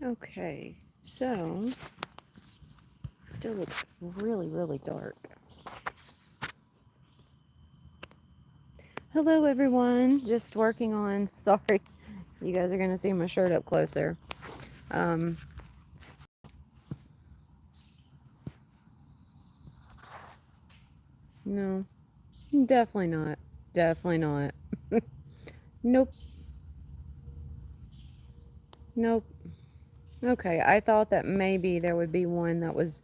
Okay, so still looks really, really dark. Hello, everyone. Just working on. Sorry, you guys are gonna see my shirt up closer. Um, no, definitely not. Definitely not. Nope. Nope. Okay, I thought that maybe there would be one that was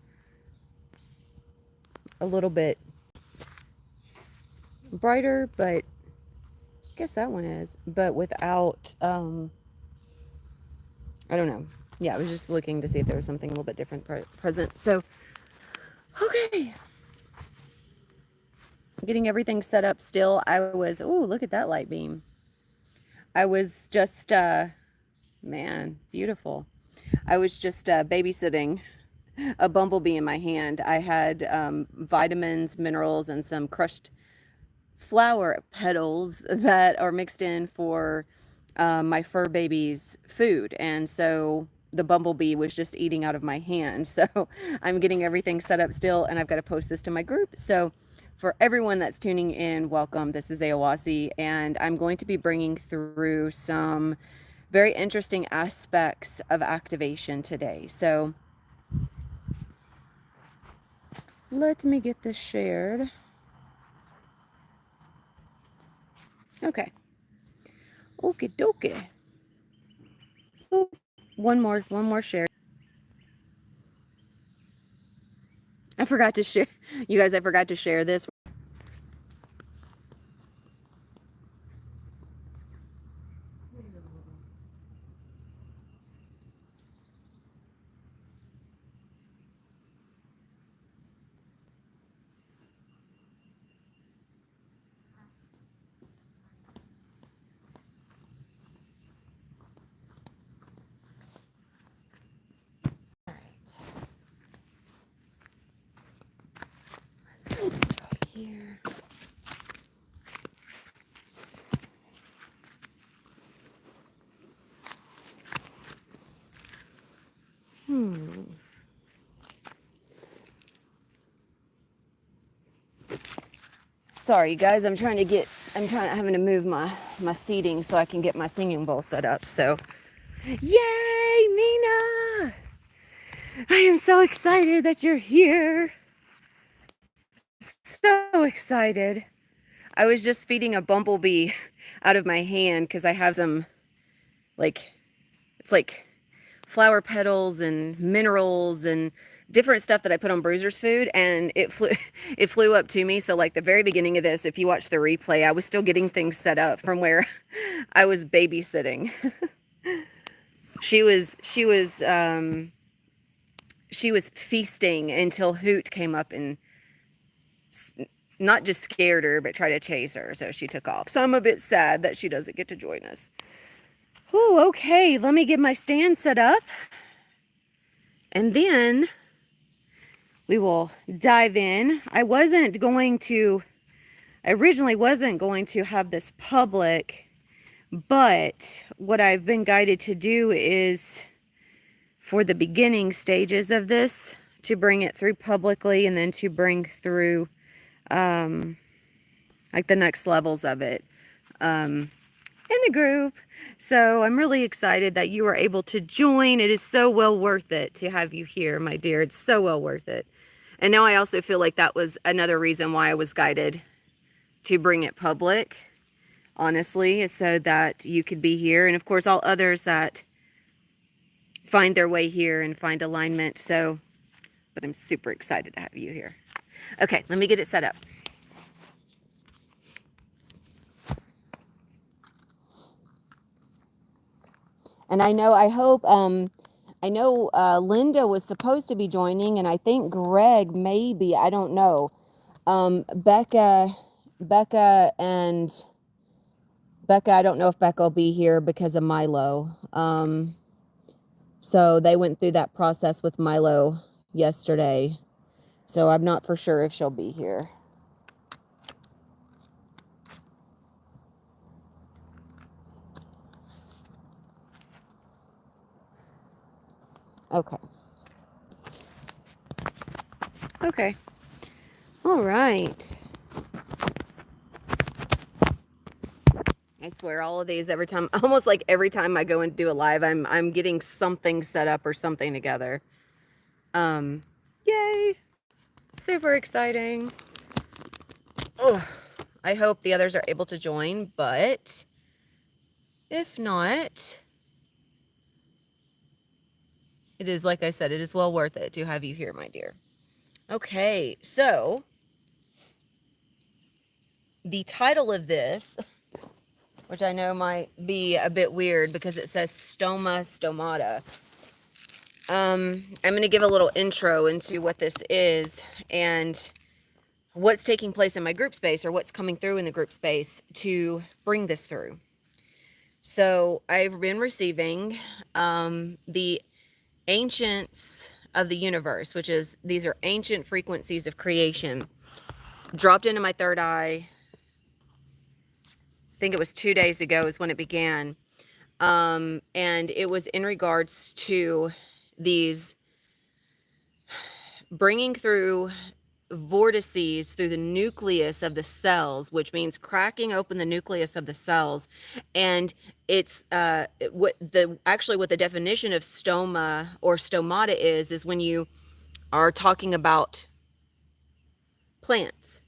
a little bit brighter, but I guess that one is. But without, I don't know. Yeah, I was just looking to see if there was something a little bit different present. So, okay, getting everything set up still. I was, oh, look at that light beam. I was just, man, beautiful. I was just babysitting a bumblebee in my hand. I had vitamins, minerals, and some crushed flower petals that are mixed in for my fur baby's food. And so the bumblebee was just eating out of my hand. So I'm getting everything set up still, and I've got to post this to my group. So for everyone that's tuning in, welcome. This is Awasi, and I'm going to be bringing through some very interesting aspects of activation today. So let me get this shared. Okay. Okie dokie. Oh, one more share. I forgot to share, you guys, I forgot to share this. Let's put this right here. Sorry, guys, having to move my seating so I can get my singing bowl set up. So, yay, Mina! I am so excited that you're here. So excited. I was just feeding a bumblebee out of my hand because I have some, like, it's like flower petals and minerals and different stuff that I put on Bruiser's food, and it flew up to me. So like the very beginning of this, if you watch the replay, I was still getting things set up from where I was babysitting. She was feasting until Hoot came up and not just scared her, but tried to chase her. So she took off. So I'm a bit sad that she doesn't get to join us. Oh, okay. Let me get my stand set up. And then we will dive in. I originally wasn't going to have this public, but what I've been guided to do is for the beginning stages of this to bring it through publicly and then to bring through like the next levels of it in the group. So I'm really excited that you were able to join. It is so well worth it to have you here, my dear. It's so well worth it. And now I also feel like that was another reason why I was guided to bring it public, honestly, is so that you could be here. And of course, all others that find their way here and find alignment. So, but I'm super excited to have you here. Okay, let me get it set up. And I know Linda was supposed to be joining, and I think Greg maybe, I don't know. Becca, I don't know if Becca will be here because of Milo. So they went through that process with Milo yesterday. So I'm not for sure if she'll be here. Okay. Okay. All right. I swear all of these every time, almost like every time I go and do a live, I'm getting something set up or something together. Um, Yay. Super exciting. Ugh. I hope the others are able to join, but if not, it is, like I said, it is well worth it to have you here, my dear. Okay, so the title of this, which I know might be a bit weird because it says Stomata. I'm going to give a little intro into what this is and what's taking place in my group space, or what's coming through in the group space to bring this through. So I've been receiving the ancients of the universe, which is, these are ancient frequencies of creation, dropped into my third eye. I think it was 2 days ago is when it began. And it was in regards to these bringing through vortices through the nucleus of the cells, which means cracking open the nucleus of the cells. And it's what the definition of stoma or stomata is when you are talking about plants.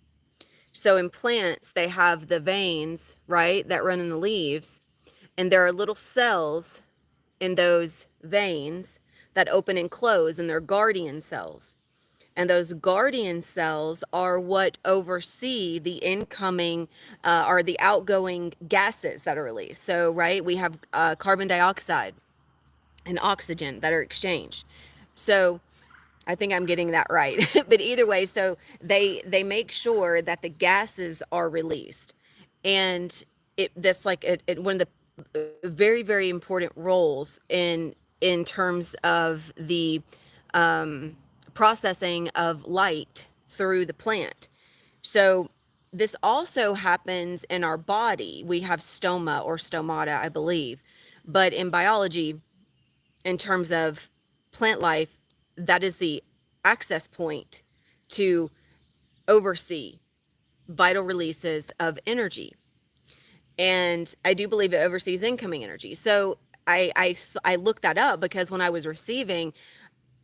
So in plants, they have the veins, right, that run in the leaves, and there are little cells in those veins that open and close, and they're guardian cells. And those guardian cells are what oversee the incoming or the outgoing gases that are released. So, right, we have carbon dioxide and oxygen that are exchanged. So, I think I'm getting that right. But either way, so they make sure that the gases are released. And that's like one of the very, very important roles in terms of the processing of light through the plant. So this also happens in our body. We have stoma or stomata, I believe. But in biology, in terms of plant life, that is the access point to oversee vital releases of energy. And I do believe it oversees incoming energy. So I looked that up because when I was receiving,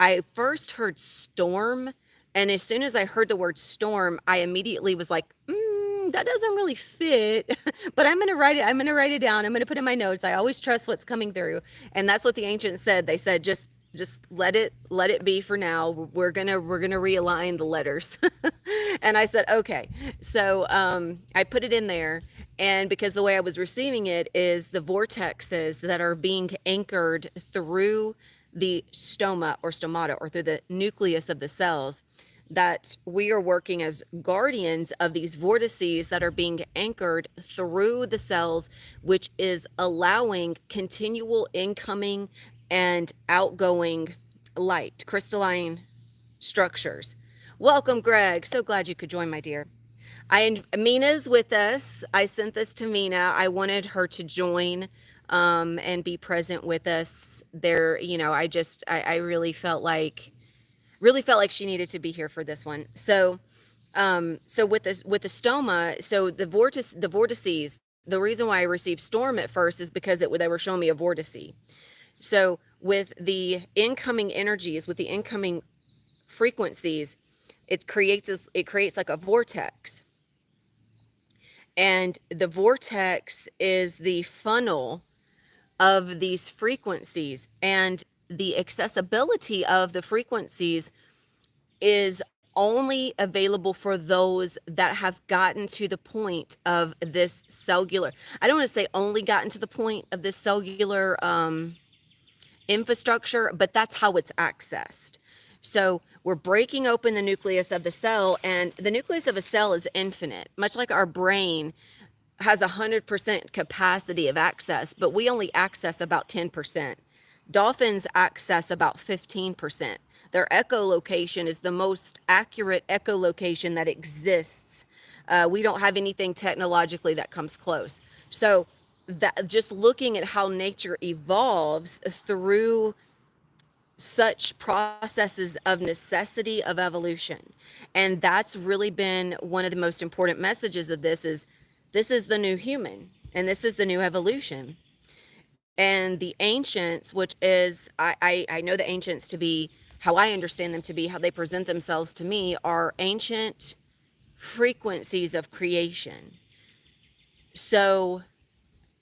I first heard storm, and as soon as I heard the word storm, I immediately was like, that doesn't really fit. But I'm gonna write it. I'm gonna write it down. I'm gonna put in my notes. I always trust what's coming through, and that's what the ancients said. They said just let it be for now. We're gonna realign the letters. And I said okay. So I put it in there, and because the way I was receiving it is the vortexes that are being anchored through the stoma or stomata or through the nucleus of the cells, that we are working as guardians of these vortices that are being anchored through the cells, which is allowing continual incoming and outgoing light, crystalline structures. Welcome, Greg. So glad you could join, my dear. Mina's with us. I sent this to Mina. I wanted her to join and be present with us. There, I really felt like she needed to be here for this one. So so with the stoma, so the vortices, the reason why I received storm at first is because they were showing me a vortice. So with the incoming energies, with the incoming frequencies, it creates like a vortex. And the vortex is the funnel of these frequencies, and the accessibility of the frequencies is only available for those that have gotten to the point of this cellular. I don't want to say only gotten to the point of this cellular infrastructure, but that's how it's accessed. So we're breaking open the nucleus of the cell, and the nucleus of a cell is infinite, much like our brain has 100% capacity of access, but we only access about 10%. Dolphins access about 15%. Their echolocation is the most accurate echolocation that exists. We don't have anything technologically that comes close. So that just looking at how nature evolves through such processes of necessity of evolution. And that's really been one of the most important messages of this is the new human and this is the new evolution. And the ancients, which is I know the ancients to be how I understand them to be, how they present themselves to me, are ancient frequencies of creation. So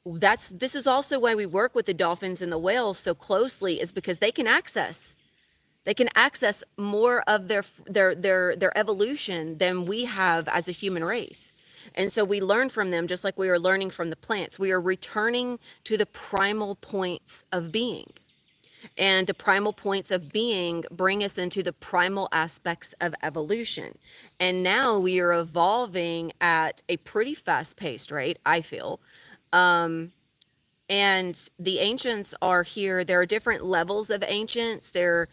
that's this is also why we work with the dolphins and the whales so closely, is because they can access more of their evolution than we have as a human race. And so we learn from them just like we are learning from the plants. We are returning to the primal points of being. And the primal points of being bring us into the primal aspects of evolution. And now we are evolving at a pretty fast paced rate, I feel. Um, and the ancients are here. There are different levels of ancients. They are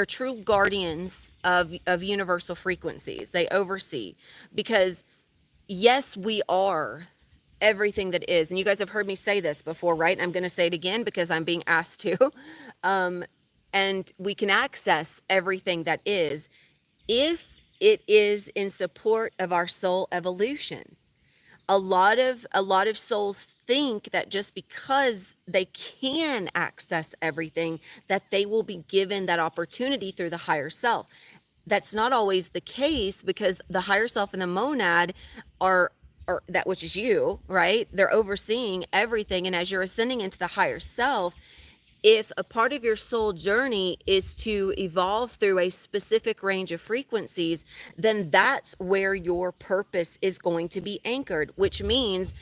true guardians of universal frequencies. They oversee, because yes, we are everything that is. And you guys have heard me say this before, right? I'm going to say it again because I'm being asked to. Um, and we can access everything that is if it is in support of our soul evolution. A lot of souls think that just because they can access everything, that they will be given that opportunity through the higher self. That's not always the case, because the higher self and the monad are that which is you, right? They're overseeing everything. And as you're ascending into the higher self, if a part of your soul journey is to evolve through a specific range of frequencies, then that's where your purpose is going to be anchored, which means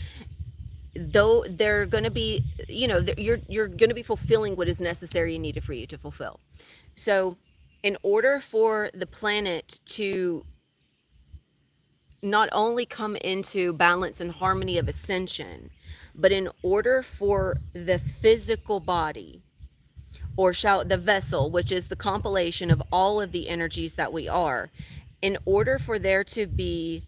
though they're going to be, you're going to be fulfilling what is necessary and needed for you to fulfill. So in order for the planet to not only come into balance and harmony of ascension, but in order for the physical body, or shall the vessel, which is the compilation of all of the energies that we are, in order for there to be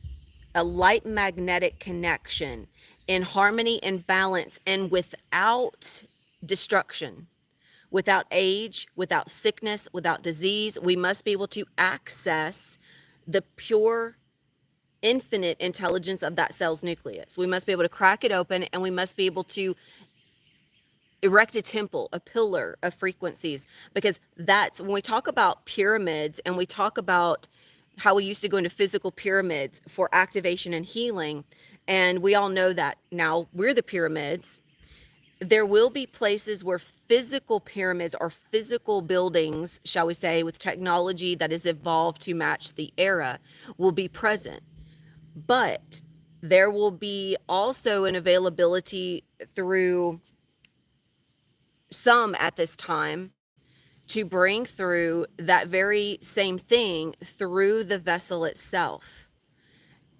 a light magnetic connection in harmony and balance and without destruction, without age, without sickness, without disease, we must be able to access the pure infinite intelligence of that cell's nucleus. We must be able to crack it open, and we must be able to erect a temple, a pillar of frequencies, because that's when we talk about pyramids and we talk about how we used to go into physical pyramids for activation and healing. And we all know that now we're the pyramids. There will be places where physical pyramids or physical buildings, shall we say, with technology that is evolved to match the era, will be present. But there will be also an availability through some at this time to bring through that very same thing through the vessel itself.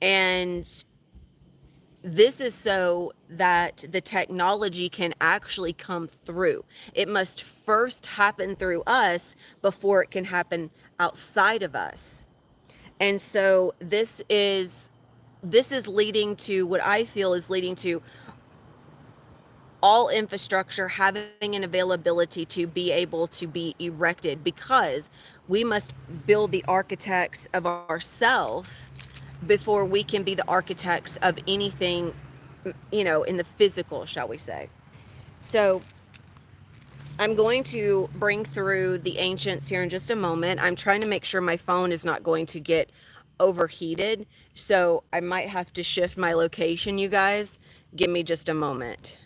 And this is so that the technology can actually come through. It must first happen through us before it can happen outside of us. And so this is leading to what I feel is leading to all infrastructure having an availability to be able to be erected, because we must build the architects of ourselves before we can be the architects of anything, in the physical, shall we say. So I'm going to bring through the ancients here in just a moment. I'm trying to make sure my phone is not going to get overheated, so I might have to shift my location, you guys. Give me just a moment.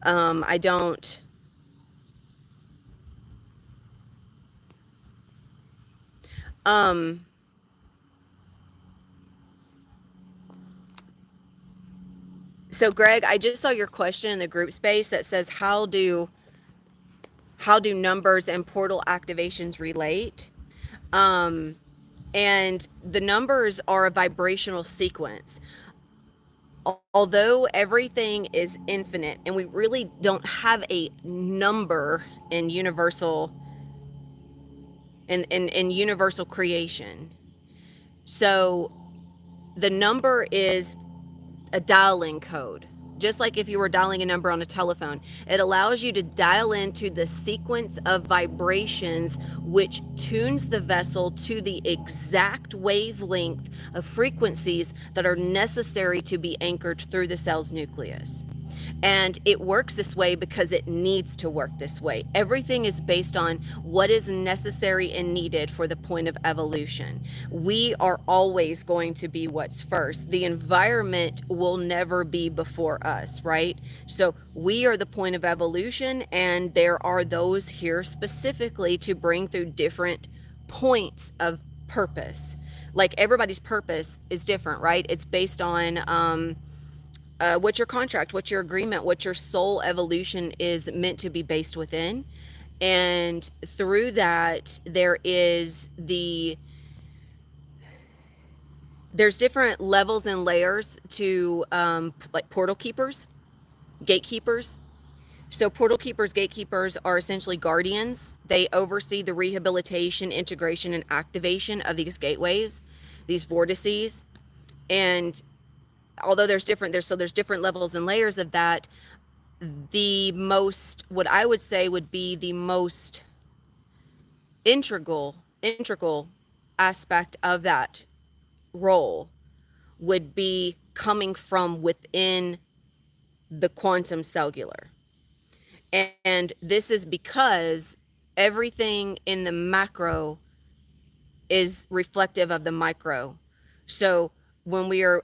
I don't. So Greg, I just saw your question in the group space that says, how do numbers and portal activations relate? And the numbers are a vibrational sequence. Although everything is infinite and we really don't have a number in universal in universal creation. So the number is a dialing code. just like if you were dialing a number on a telephone. It allows you to dial into the sequence of vibrations which tunes the vessel to the exact wavelength of frequencies that are necessary to be anchored through the cell's nucleus. And it works this way because it needs to work this way. Everything is based on what is necessary and needed for the point of evolution. We are always going to be what's first. The environment will never be before us, right? So we are the point of evolution, and there are those here specifically to bring through different points of purpose. Like everybody's purpose is different, right? It's based on what your contract, what your agreement, what your soul evolution is meant to be based within. And through that, there's different levels and layers to like portal keepers, gatekeepers. So portal keepers, gatekeepers are essentially guardians. They oversee the rehabilitation, integration, and activation of these gateways, these vortices. And although there's different levels and layers of that, the most, what I would say would be the most integral aspect of that role would be coming from within the quantum cellular. And this is because everything in the macro is reflective of the micro. So when we are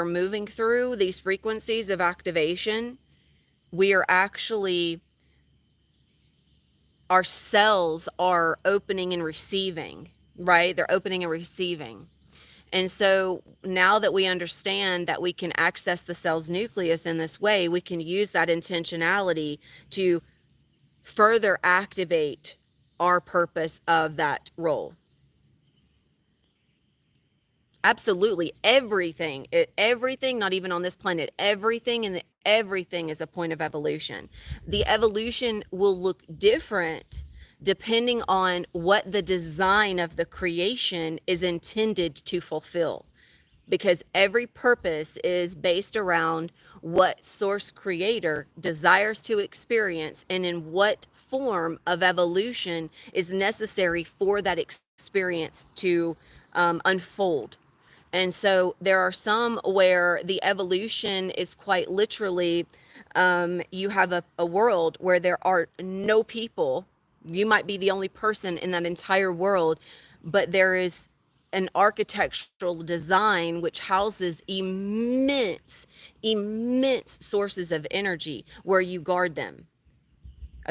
moving through these frequencies of activation, we are actually, our cells are opening and receiving, right? They're opening and receiving. And so now that we understand that we can access the cell's nucleus in this way, we can use that intentionality to further activate our purpose of that role. Absolutely. Everything, not even on this planet, everything is a point of evolution. The evolution will look different depending on what the design of the creation is intended to fulfill, because every purpose is based around what source creator desires to experience and in what form of evolution is necessary for that experience to unfold. And so there are some where the evolution is quite literally, you have a world where there are no people. You might be the only person in that entire world, but there is an architectural design which houses immense sources of energy where you guard them.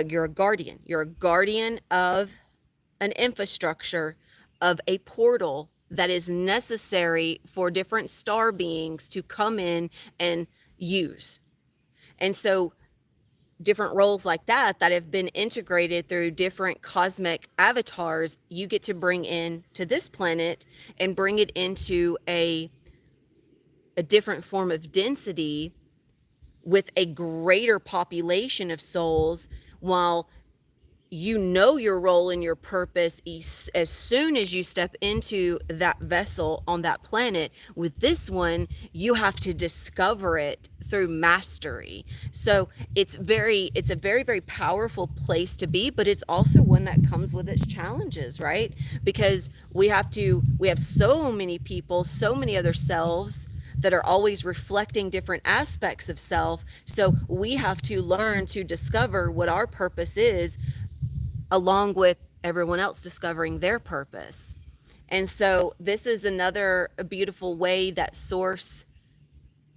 You're a guardian. You're a guardian of an infrastructure, of a portal that is necessary for different star beings to come in and use. And so different roles like that have been integrated through different cosmic avatars, you get to bring in to this planet and bring it into a different form of density with a greater population of souls, while you know your role and your purpose as soon as you step into that vessel on that planet. With this one, you have to discover it through mastery. So it's a very, very powerful place to be, but it's also one that comes with its challenges, right? Because we have so many people, so many other selves that are always reflecting different aspects of self. So we have to learn to discover what our purpose is, along with everyone else discovering their purpose. And so this is another beautiful way that Source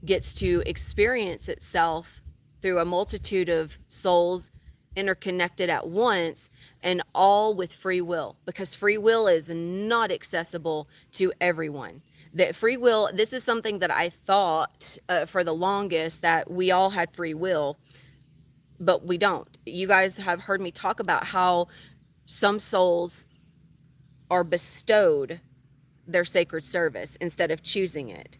gets to experience itself through a multitude of souls interconnected at once, and all with free will, because free will is not accessible to everyone. That free will, this is something that I thought for the longest, that we all had free will, but we don't. You guys have heard me talk about how some souls are bestowed their sacred service instead of choosing it.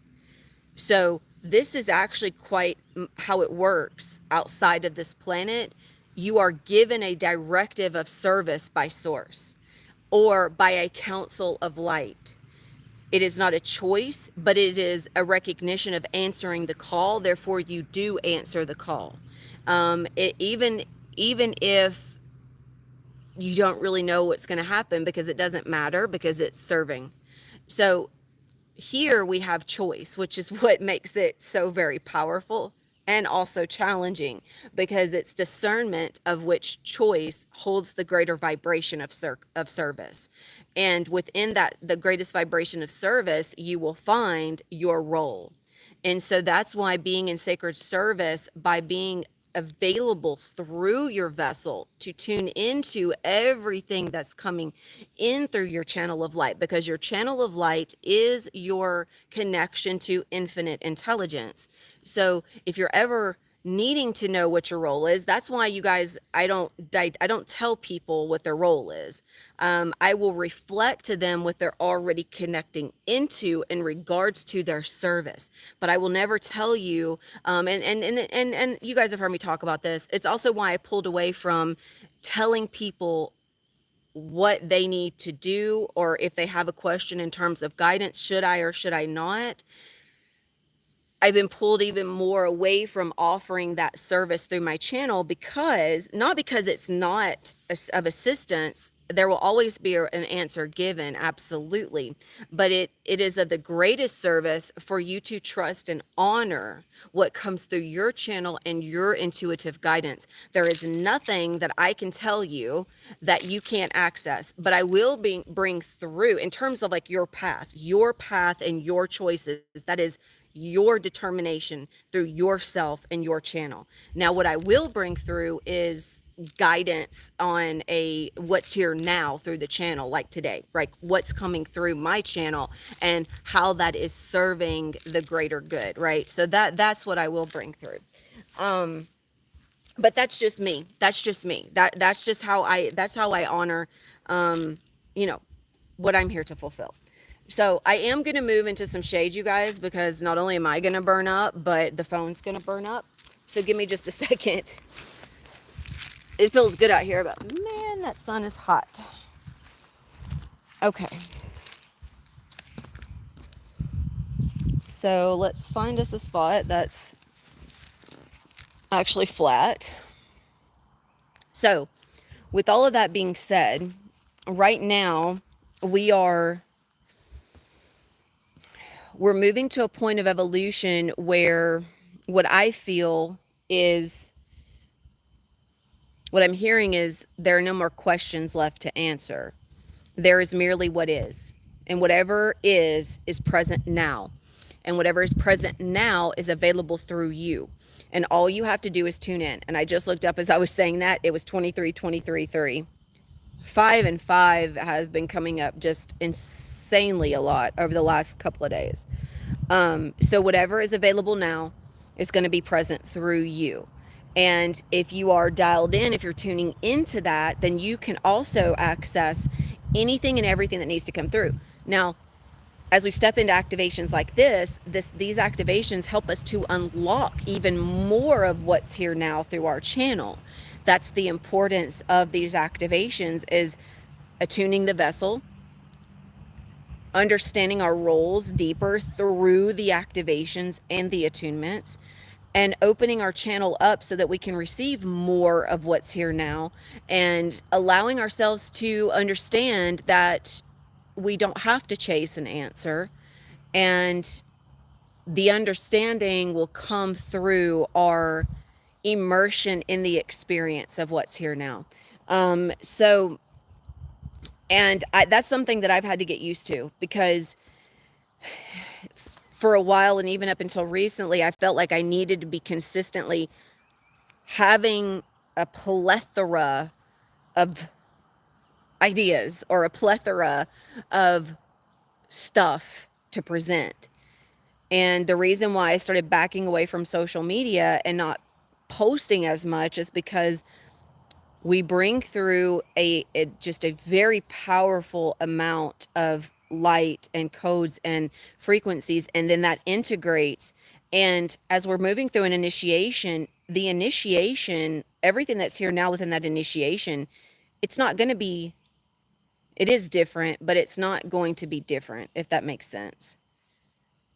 So this is actually quite how it works outside of this planet. You are given a directive of service by Source or by a council of light. It is not a choice, but it is a recognition of answering the call. Therefore, you do answer the call. Even if you don't really know what's going to happen, because it doesn't matter, because it's serving. So here we have choice, which is what makes it so very powerful and also challenging, because it's discernment of which choice holds the greater vibration of service. And within that, the greatest vibration of service, you will find your role. And so that's why being in sacred service, by being available through your vessel to tune into everything that's coming in through your channel of light, because your channel of light is your connection to infinite intelligence. So if you're ever needing to know what your role is, that's why, you guys, I don't tell people what their role is. I will reflect to them what they're already connecting into in regards to their service, but I will never tell you. And you guys have heard me talk about this. It's also why I pulled away from telling people what they need to do, or if they have a question in terms of guidance, should I or should I not. I've been pulled even more away from offering that service through my channel, because not because it's not of assistance. There will always be an answer given, absolutely, but it is of the greatest service for you to trust and honor what comes through your channel and your intuitive guidance. There is nothing that I can tell you that you can't access, but I will bring through, in terms of like your path and your choices. That is your determination through yourself and your channel. Now, what I will bring through is guidance on a what's here now through the channel, like today, like what's coming through my channel and how that is serving the greater good, right? So that's what I will bring through. But that's just me. That's just how I honor you know what I'm here to fulfill. So I am going to move into some shade, you guys, because not only am I going to burn up, but the phone's going to burn up. So give me just a second. It feels good out here, but man, that sun is hot. Okay. So let's find us a spot that's actually flat. So with all of that being said, right now we're moving to a point of evolution where what I feel is, what I'm hearing is, there are no more questions left to answer. There is merely what is. And whatever is present now. And whatever is present now is available through you. And all you have to do is tune in. And I just looked up as I was saying that. It was 23, 23, 3. 5 and 5 has been coming up just insanely a lot over the last couple of days. So whatever is available now is going to be present through you. And if you are dialed in, if you're tuning into that, then you can also access anything and everything that needs to come through. Now, as we step into activations like these activations help us to unlock even more of what's here now through our channel. That's the importance of these activations, is attuning the vessel, understanding our roles deeper through the activations and the attunements, and opening our channel up so that we can receive more of what's here now, and allowing ourselves to understand that we don't have to chase an answer, and the understanding will come through our immersion in the experience of what's here now. That's something that I've had to get used to, because for a while, and even up until recently, I felt like I needed to be consistently having a plethora of ideas, or a plethora of stuff to present. And the reason why I started backing away from social media and not posting as much is because we bring through just a very powerful amount of light and codes and frequencies, and then that integrates. And as we're moving through an initiation, the initiation, everything that's here now within that initiation, it's not going to be It is different, but it's not going to be different, if that makes sense.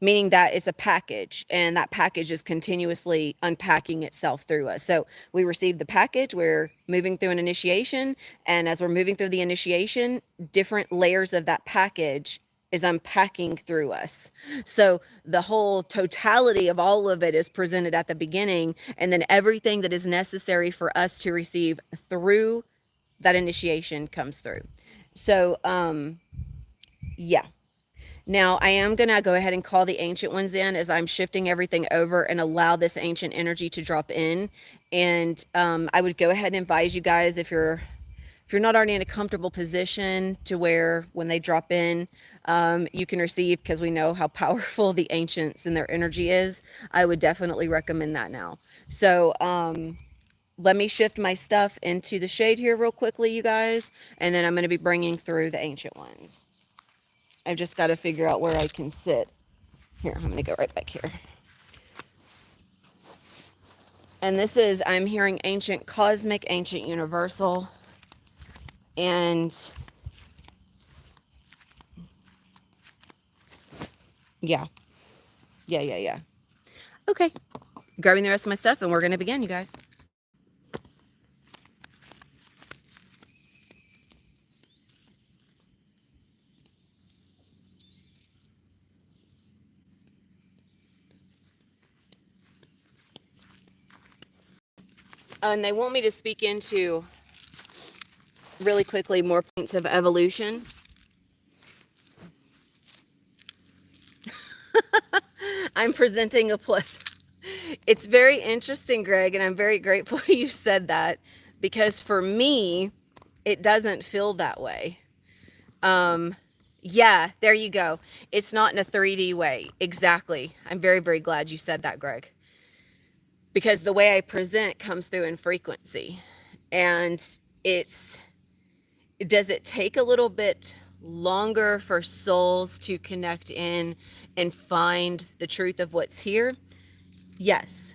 Meaning that it's a package, and that package is continuously unpacking itself through us. So we receive the package, we're moving through an initiation, and as we're moving through the initiation, different layers of that package is unpacking through us. So the whole totality of all of it is presented at the beginning, and then everything that is necessary for us to receive through that initiation comes through. So yeah. Now, I am going to go ahead and call the ancient ones in as I'm shifting everything over and allow this ancient energy to drop in. And I would go ahead and advise you guys, if you're not already in a comfortable position to where when they drop in, you can receive, because we know how powerful the ancients and their energy is, I would definitely recommend that now. So let me shift my stuff into the shade here real quickly, you guys, and then I'm going to be bringing through the ancient ones. I've just got to figure out where I can sit. Here, I'm going to go right back here. And this is, I'm hearing ancient cosmic, ancient universal. And yeah. Okay. Grabbing the rest of my stuff, and we're going to begin, you guys. And they want me to speak into, really quickly, more points of evolution. I'm presenting a plus. It's very interesting, Greg, and I'm very grateful you said that, because for me, it doesn't feel that way. Yeah, there you go. It's not in a 3D way. Exactly. I'm very, very glad you said that, Greg. Because the way I present comes through in frequency. And does it take a little bit longer for souls to connect in and find the truth of what's here? Yes.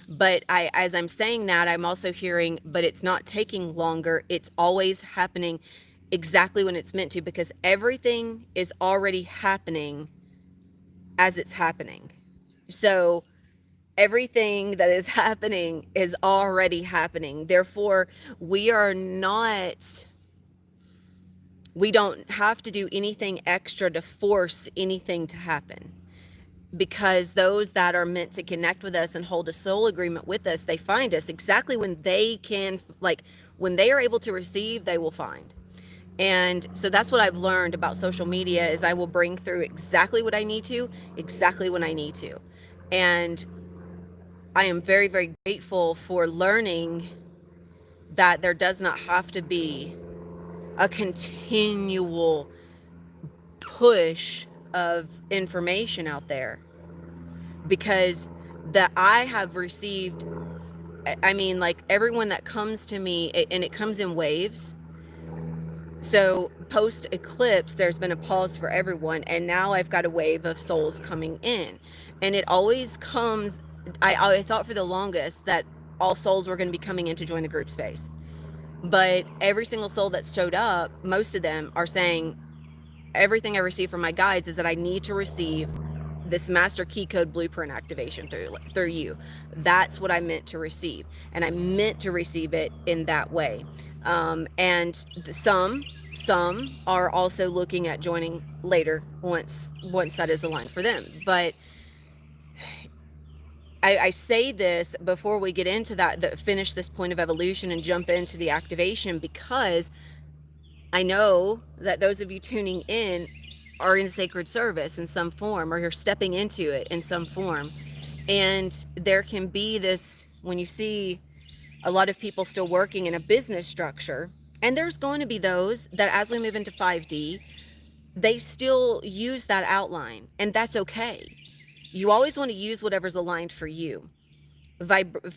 But as I'm saying that, I'm also hearing, but it's not taking longer. It's always happening exactly when it's meant to, because everything is already happening as it's happening. So everything that is happening is already happening. Therefore, we don't have to do anything extra to force anything to happen. Because those that are meant to connect with us and hold a soul agreement with us, they find us exactly when they can, like when they are able to receive, they will find. And so that's what I've learned about social media, is I will bring through exactly what I need to, exactly when I need to. And I am very, very grateful for learning that there does not have to be a continual push of information out there, because that I have received, I mean, like everyone that comes to me, and it comes in waves. So post eclipse, there's been a pause for everyone, and now I've got a wave of souls coming in, and it always comes. I thought for the longest that all souls were going to be coming in to join the group space, but every single soul that showed up, most of them are saying, everything I receive from my guides is that I need to receive this master key code blueprint activation through you. That's what I meant to receive, and I meant to receive it in that way. And some are also looking at joining later once that is aligned for them. But I say this before we get into that finish this point of evolution and jump into the activation, because I know that those of you tuning in are in sacred service in some form, or you're stepping into it in some form. And there can be this, when you see a lot of people still working in a business structure, and there's going to be those that as we move into 5D, they still use that outline, and that's okay. You always want to use whatever's aligned for you.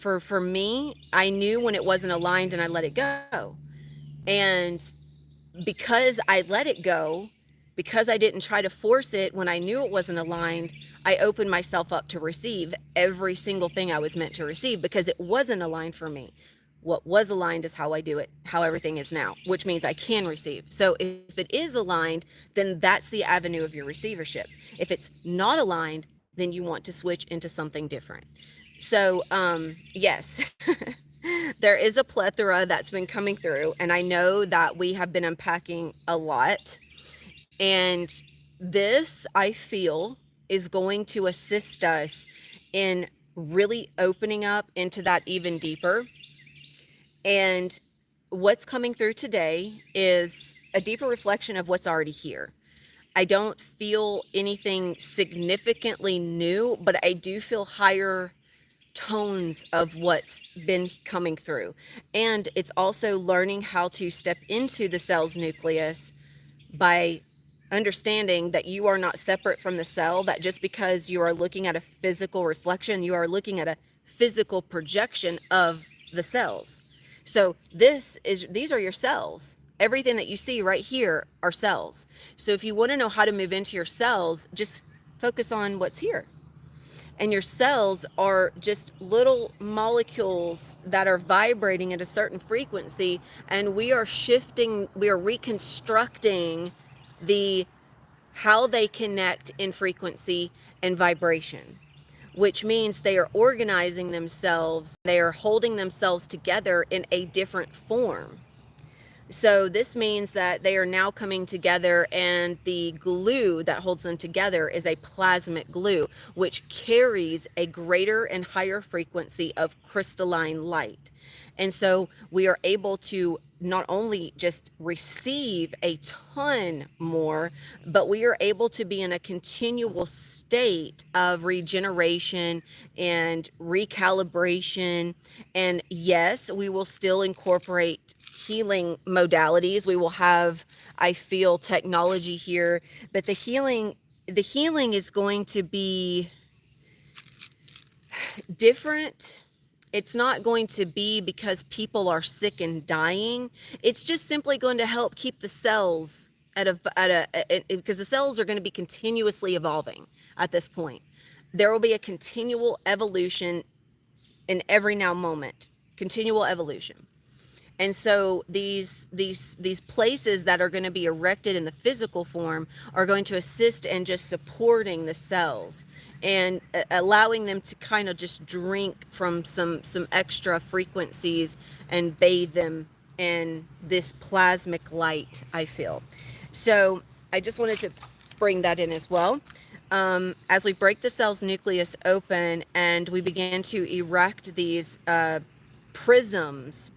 For me, I knew when it wasn't aligned and I let it go. And because I let it go, because I didn't try to force it when I knew it wasn't aligned, I opened myself up to receive every single thing I was meant to receive, because it wasn't aligned for me. What was aligned is how I do it, how everything is now, which means I can receive. So if it is aligned, then that's the avenue of your receivership. If it's not aligned, then you want to switch into something different. So, yes, there is a plethora that's been coming through, and I know that we have been unpacking a lot. And this, I feel, is going to assist us in really opening up into that even deeper. And what's coming through today is a deeper reflection of what's already here. I don't feel anything significantly new, but I do feel higher tones of what's been coming through. And it's also learning how to step into the cell's nucleus by understanding that you are not separate from the cell, that just because you are looking at a physical reflection, you are looking at a physical projection of the cells. So these are your cells. Everything that you see right here are cells. So if you want to know how to move into your cells, just focus on what's here. And your cells are just little molecules that are vibrating at a certain frequency, and we are shifting, we are reconstructing the how they connect in frequency and vibration, which means they are organizing themselves, they are holding themselves together in a different form. So this means that they are now coming together, and the glue that holds them together is a plasmic glue, which carries a greater and higher frequency of crystalline light. And so we are able to not only just receive a ton more, but we are able to be in a continual state of regeneration and recalibration. And yes, we will still incorporate healing modalities. We will have, I feel, technology here, but the healing is going to be different. It's not going to be because people are sick and dying. It's just simply going to help keep the cells because the cells are going to be continuously evolving at this point. There will be a continual evolution in every now moment, continual evolution. And so these places that are going to be erected in the physical form are going to assist in just supporting the cells and allowing them to kind of just drink from some extra frequencies and bathe them in this plasmic light, I feel. So I just wanted to bring that in as well. As we break the cell's nucleus open and we begin to erect these prisms,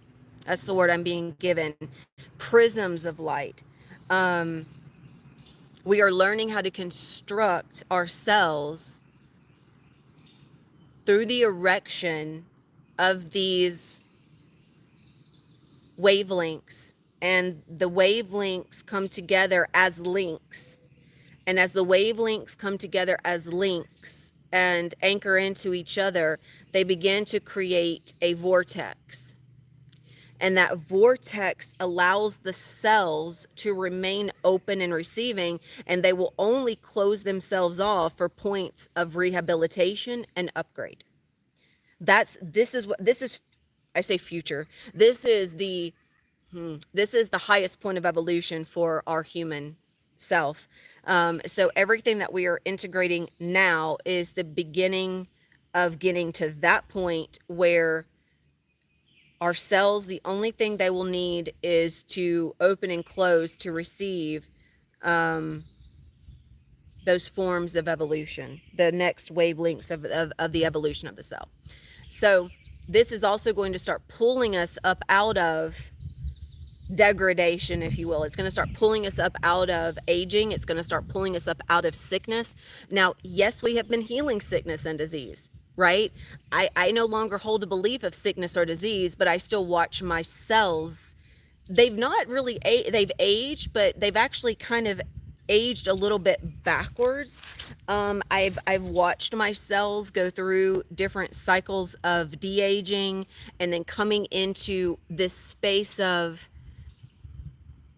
that's the word I'm being given, prisms of light. We are learning how to construct our cells through the erection of these wavelengths. And the wavelengths come together as links. And as the wavelengths come together as links and anchor into each other, they begin to create a vortex. And that vortex allows the cells to remain open and receiving, and they will only close themselves off for points of rehabilitation and upgrade. This is I say future. This is the highest point of evolution for our human self. So everything that we are integrating now is the beginning of getting to that point where our cells, the only thing they will need is to open and close to receive those forms of evolution, the next wavelengths of the evolution of the cell. So this is also going to start pulling us up out of degradation, if you will. It's going to start pulling us up out of aging. It's going to start pulling us up out of sickness. Now, yes, we have been healing sickness and disease, right? I no longer hold a belief of sickness or disease, but I still watch my cells. They've not really, they've aged, but they've actually kind of aged a little bit backwards. I've watched my cells go through different cycles of de-aging and then coming into this space of,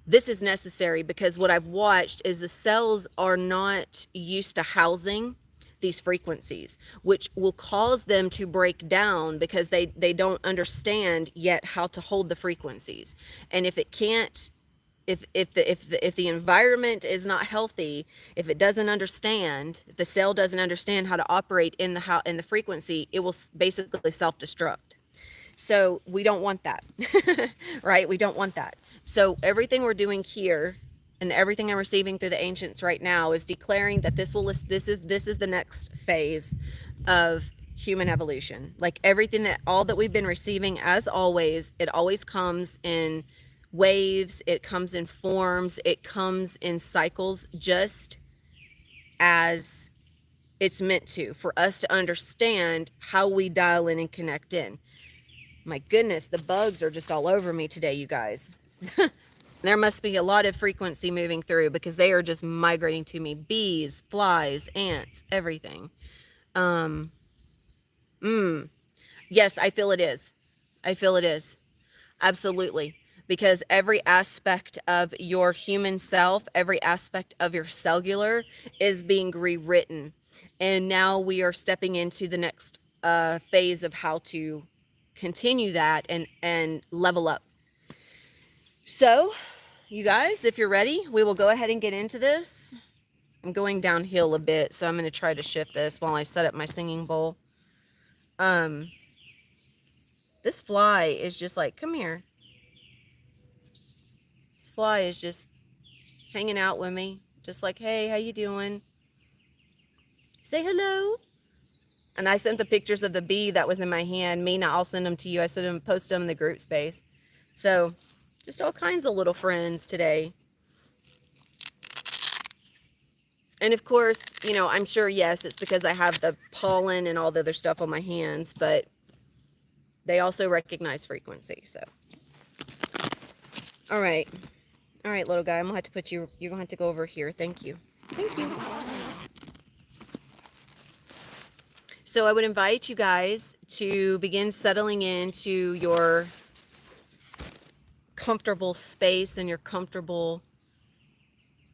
this is necessary, because what I've watched is the cells are not used to housing. these frequencies, which will cause them to break down because they don't understand yet how to hold the frequencies. And if it can't, if the environment is not healthy, if it doesn't understand, if the cell doesn't understand how to operate in the in the frequency, it will basically self-destruct. So we don't want that. Right? We don't want that. So everything we're doing here and everything I'm receiving through the ancients right now is declaring that this is the next phase of human evolution. Like everything, that all that we've been receiving, as always, it always comes in waves, it comes in forms, it comes in cycles, just as it's meant to, for us to understand how we dial in and connect in. My goodness, the bugs are just all over me today, you guys. There must be a lot of frequency moving through because they are just migrating to me. Bees, flies, ants, everything. Yes, I feel it is. I feel it is. Absolutely. Because every aspect of your human self, every aspect of your cellular is being rewritten. And now we are stepping into the next phase of how to continue that and level up. So, you guys, if you're ready, we will go ahead and get into this. I'm going downhill a bit, so I'm going to try to shift this while I set up my singing bowl. This fly is just like, come here. This fly is just hanging out with me, just like, hey, how you doing? Say hello. And I sent the pictures of the bee that was in my hand. Mina, I'll send them to you. I sent them, post them in the group space. So just all kinds of little friends today. And of course, you know, I'm sure, yes, it's because I have the pollen and all the other stuff on my hands, but they also recognize frequency. So, all right. All right, little guy, I'm gonna have to put you, you're gonna have to go over here. Thank you. Thank you. So I would invite you guys to begin settling into your comfortable space and your comfortable,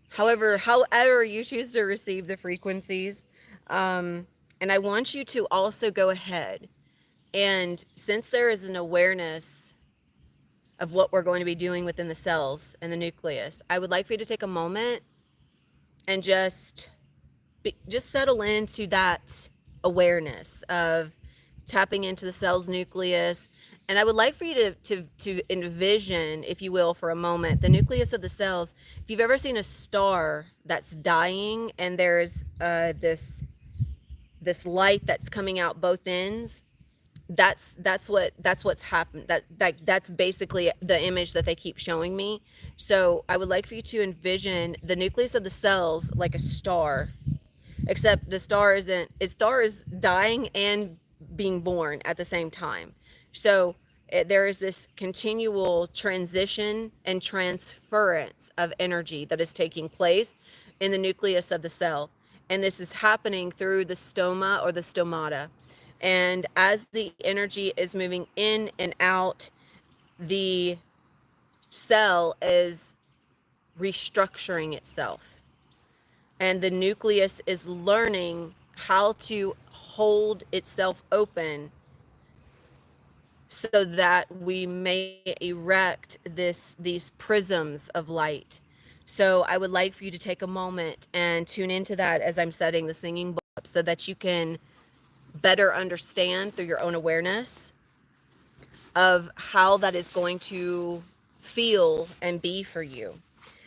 however you choose to receive the frequencies. And I want you to also go ahead, and since there is an awareness of what we're going to be doing within the cells and the nucleus, I would like for you to take a moment and just settle into that awareness of tapping into the cell's nucleus. And I would like for you to envision, if you will, for a moment, the nucleus of the cells. If you've ever seen a star that's dying and there's this light that's coming out both ends, that's what's happened. That's basically the image that they keep showing me. So I would like for you to envision the nucleus of the cells like a star, except the star is dying and being born at the same time. So there is this continual transition and transference of energy that is taking place in the nucleus of the cell. And this is happening through the stoma or the stomata. And as the energy is moving in and out, the cell is restructuring itself. And the nucleus is learning how to hold itself open so that we may erect these prisms of light. So I would like for you to take a moment and tune into that as I'm setting the singing bowl up, so that you can better understand through your own awareness of how that is going to feel and be for you.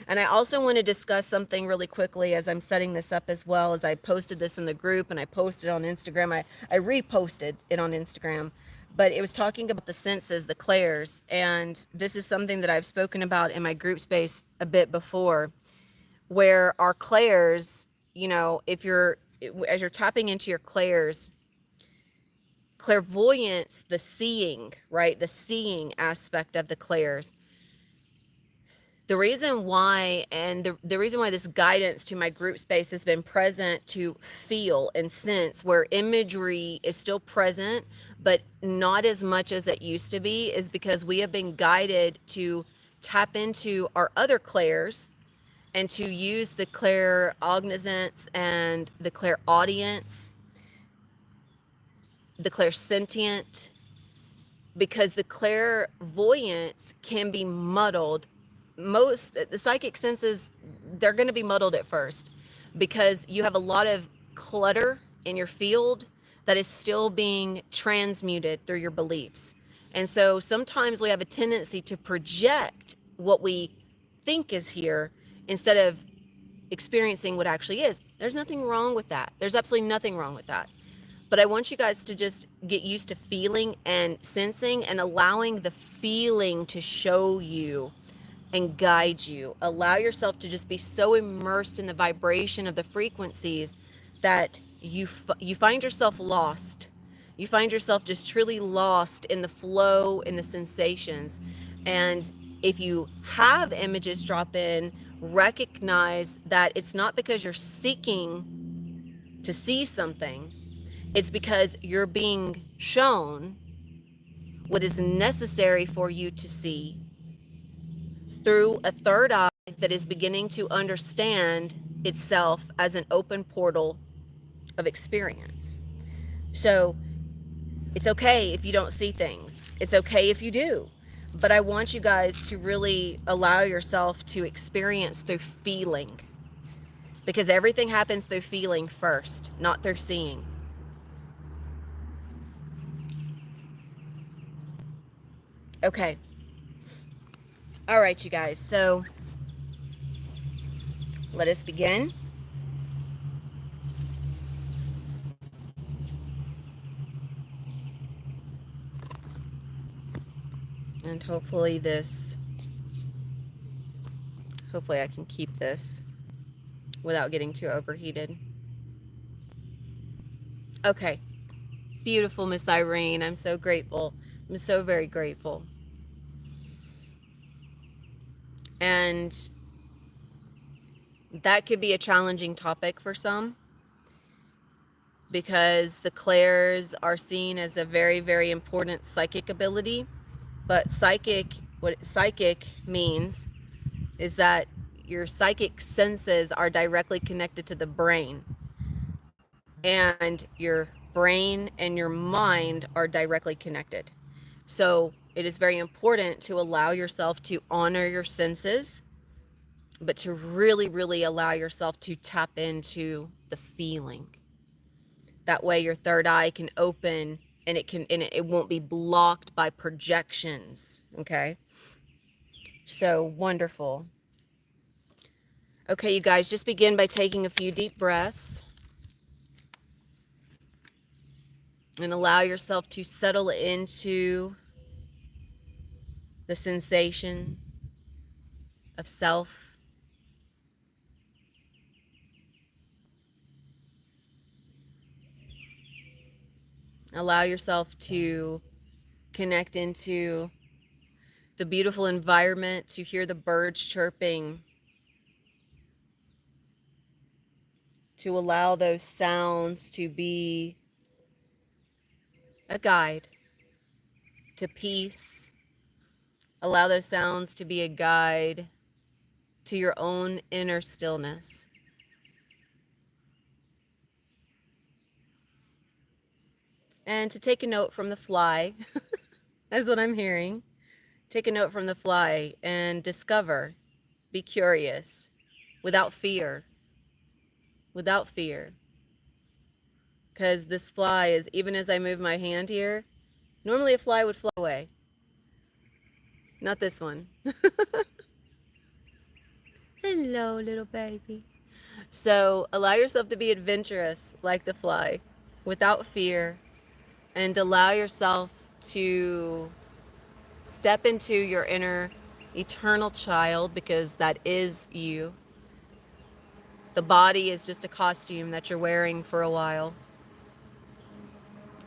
And I also want to discuss something really quickly as I'm setting this up, as well as I posted this in the group and I posted it on Instagram. I reposted it on Instagram, but it was talking about the senses, the clairs. And this is something that I've spoken about in my group space a bit before, where our clairs, you know, as you're tapping into your clairs, clairvoyance, the seeing, right? The seeing aspect of the clairs. The reason why, and the reason why this guidance to my group space has been present to feel and sense, where imagery is still present, but not as much as it used to be, is because we have been guided to tap into our other clairs and to use the claircognizance and the clairaudience, the clairsentient, because the clairvoyance can be muddled. Most the psychic senses, they're going to be muddled at first because you have a lot of clutter in your field that is still being transmuted through your beliefs. And so sometimes we have a tendency to project what we think is here instead of experiencing what actually is. There's nothing wrong with that. There's absolutely nothing wrong with that. But I want you guys to just get used to feeling and sensing and allowing the feeling to show you and guide you. Allow yourself to just be so immersed in the vibration of the frequencies that you find yourself lost. You find yourself just truly lost in the flow, in the sensations. And if you have images drop in, recognize that it's not because you're seeking to see something. It's because you're being shown what is necessary for you to see through a third eye that is beginning to understand itself as an open portal of experience. So it's okay if you don't see things. It's okay if you do. But I want you guys to really allow yourself to experience through feeling, because everything happens through feeling first, not through seeing. Okay. All right, you guys. So let us begin. And hopefully I can keep this without getting too overheated. Okay. Beautiful, Miss Irene. I'm so grateful. I'm so very grateful. And that could be a challenging topic for some, because the clairs are seen as a very, very important psychic ability. But what psychic means is that your psychic senses are directly connected to the brain, and your brain and your mind are directly connected. So it is very important to allow yourself to honor your senses, but to really, really allow yourself to tap into the feeling. That way your third eye can open, and it won't be blocked by projections. Okay. So wonderful. Okay, you guys, just begin by taking a few deep breaths and allow yourself to settle into the sensation of self. Allow yourself to connect into the beautiful environment, to hear the birds chirping, to allow those sounds to be a guide to peace. Allow those sounds to be a guide to your own inner stillness. And to take a note from the fly, that's what I'm hearing. Take a note from the fly and discover, be curious, without fear. Without fear. Because this fly is, even as I move my hand here, normally a fly would fly away. Not this one. Hello, little baby. So allow yourself to be adventurous like the fly, without fear, and allow yourself to step into your inner eternal child, because that is you. The body is just a costume that you're wearing for a while.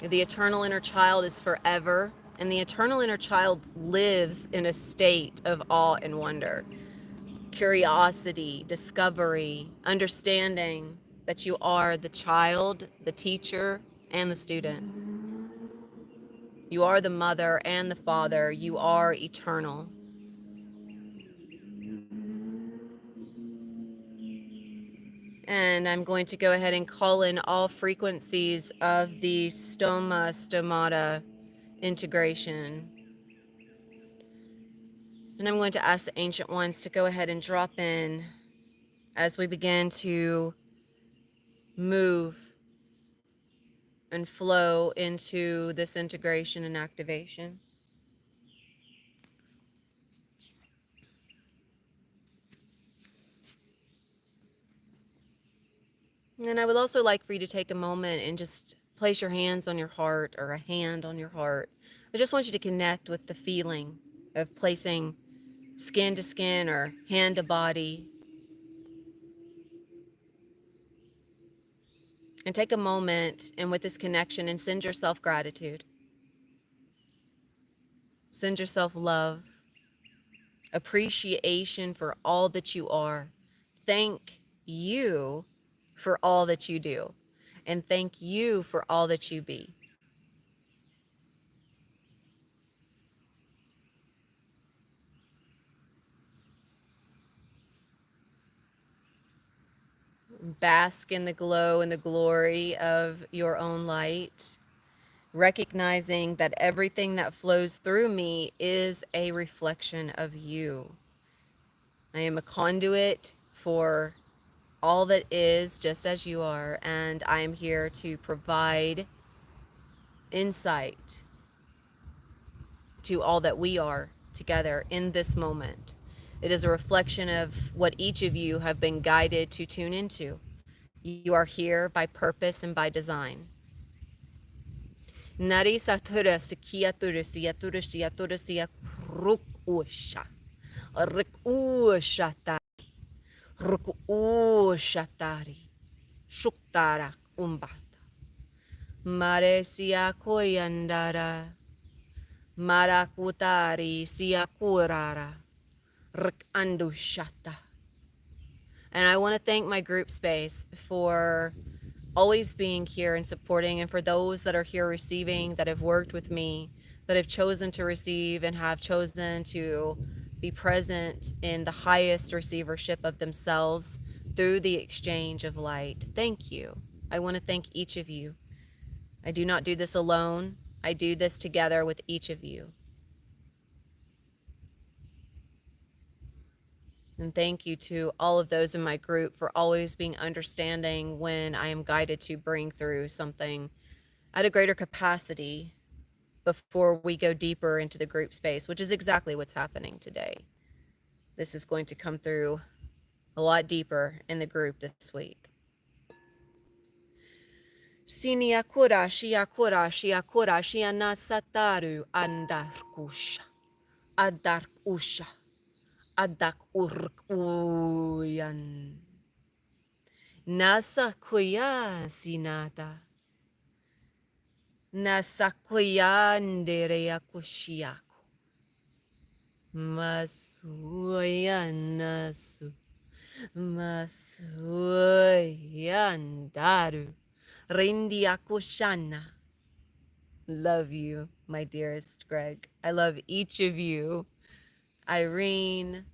The eternal inner child is forever, and the eternal inner child lives in a state of awe and wonder, curiosity, discovery, understanding that you are the child, the teacher, and the student. You are the mother and the father. You are eternal. And I'm going to go ahead and call in all frequencies of the Stomata integration. And I'm going to ask the Ancient Ones to go ahead and drop in as we begin to move and flow into this integration and activation. And I would also like for you to take a moment and just place your hands on your heart or a hand on your heart. I just want you to connect with the feeling of placing skin to skin or hand to body. And take a moment and with this connection and send yourself gratitude. Send yourself love, appreciation for all that you are. Thank you for all that you do. And thank you for all that you be. Bask in the glow and the glory of your own light, recognizing that everything that flows through me is a reflection of you. I am a conduit for all that is, just as you are, and I am here to provide insight to all that we are together in this moment. It is a reflection of what each of you have been guided to tune into. You are here by purpose and by design. Nari satura sikia turusia turusia turusia ruk usha. Rik ushatari. Ruk ushatari. Shuktarak umbata. Mare siya koyandara. Marakutari siya kurara. Rik andushata. And I want to thank my group space for always being here and supporting, and for those that are here receiving, that have worked with me, that have chosen to receive and have chosen to be present in the highest receivership of themselves through the exchange of light. Thank you. I want to thank each of you. I do not do this alone. I do this together with each of you. And thank you to all of those in my group for always being understanding when I am guided to bring through something at a greater capacity before we go deeper into the group space, which is exactly what's happening today. This is going to come through a lot deeper in the group this week. Siniakura, shiakura, shiakura, shianasataru, andarkusha, adarkusha, adakurkuyan. Nasa kuya sinata. Nasa kuya nderea kushiaku. Masuyan Masuyandaru. Rindiakushana. Love you, my dearest Greg. I love each of you. Irene,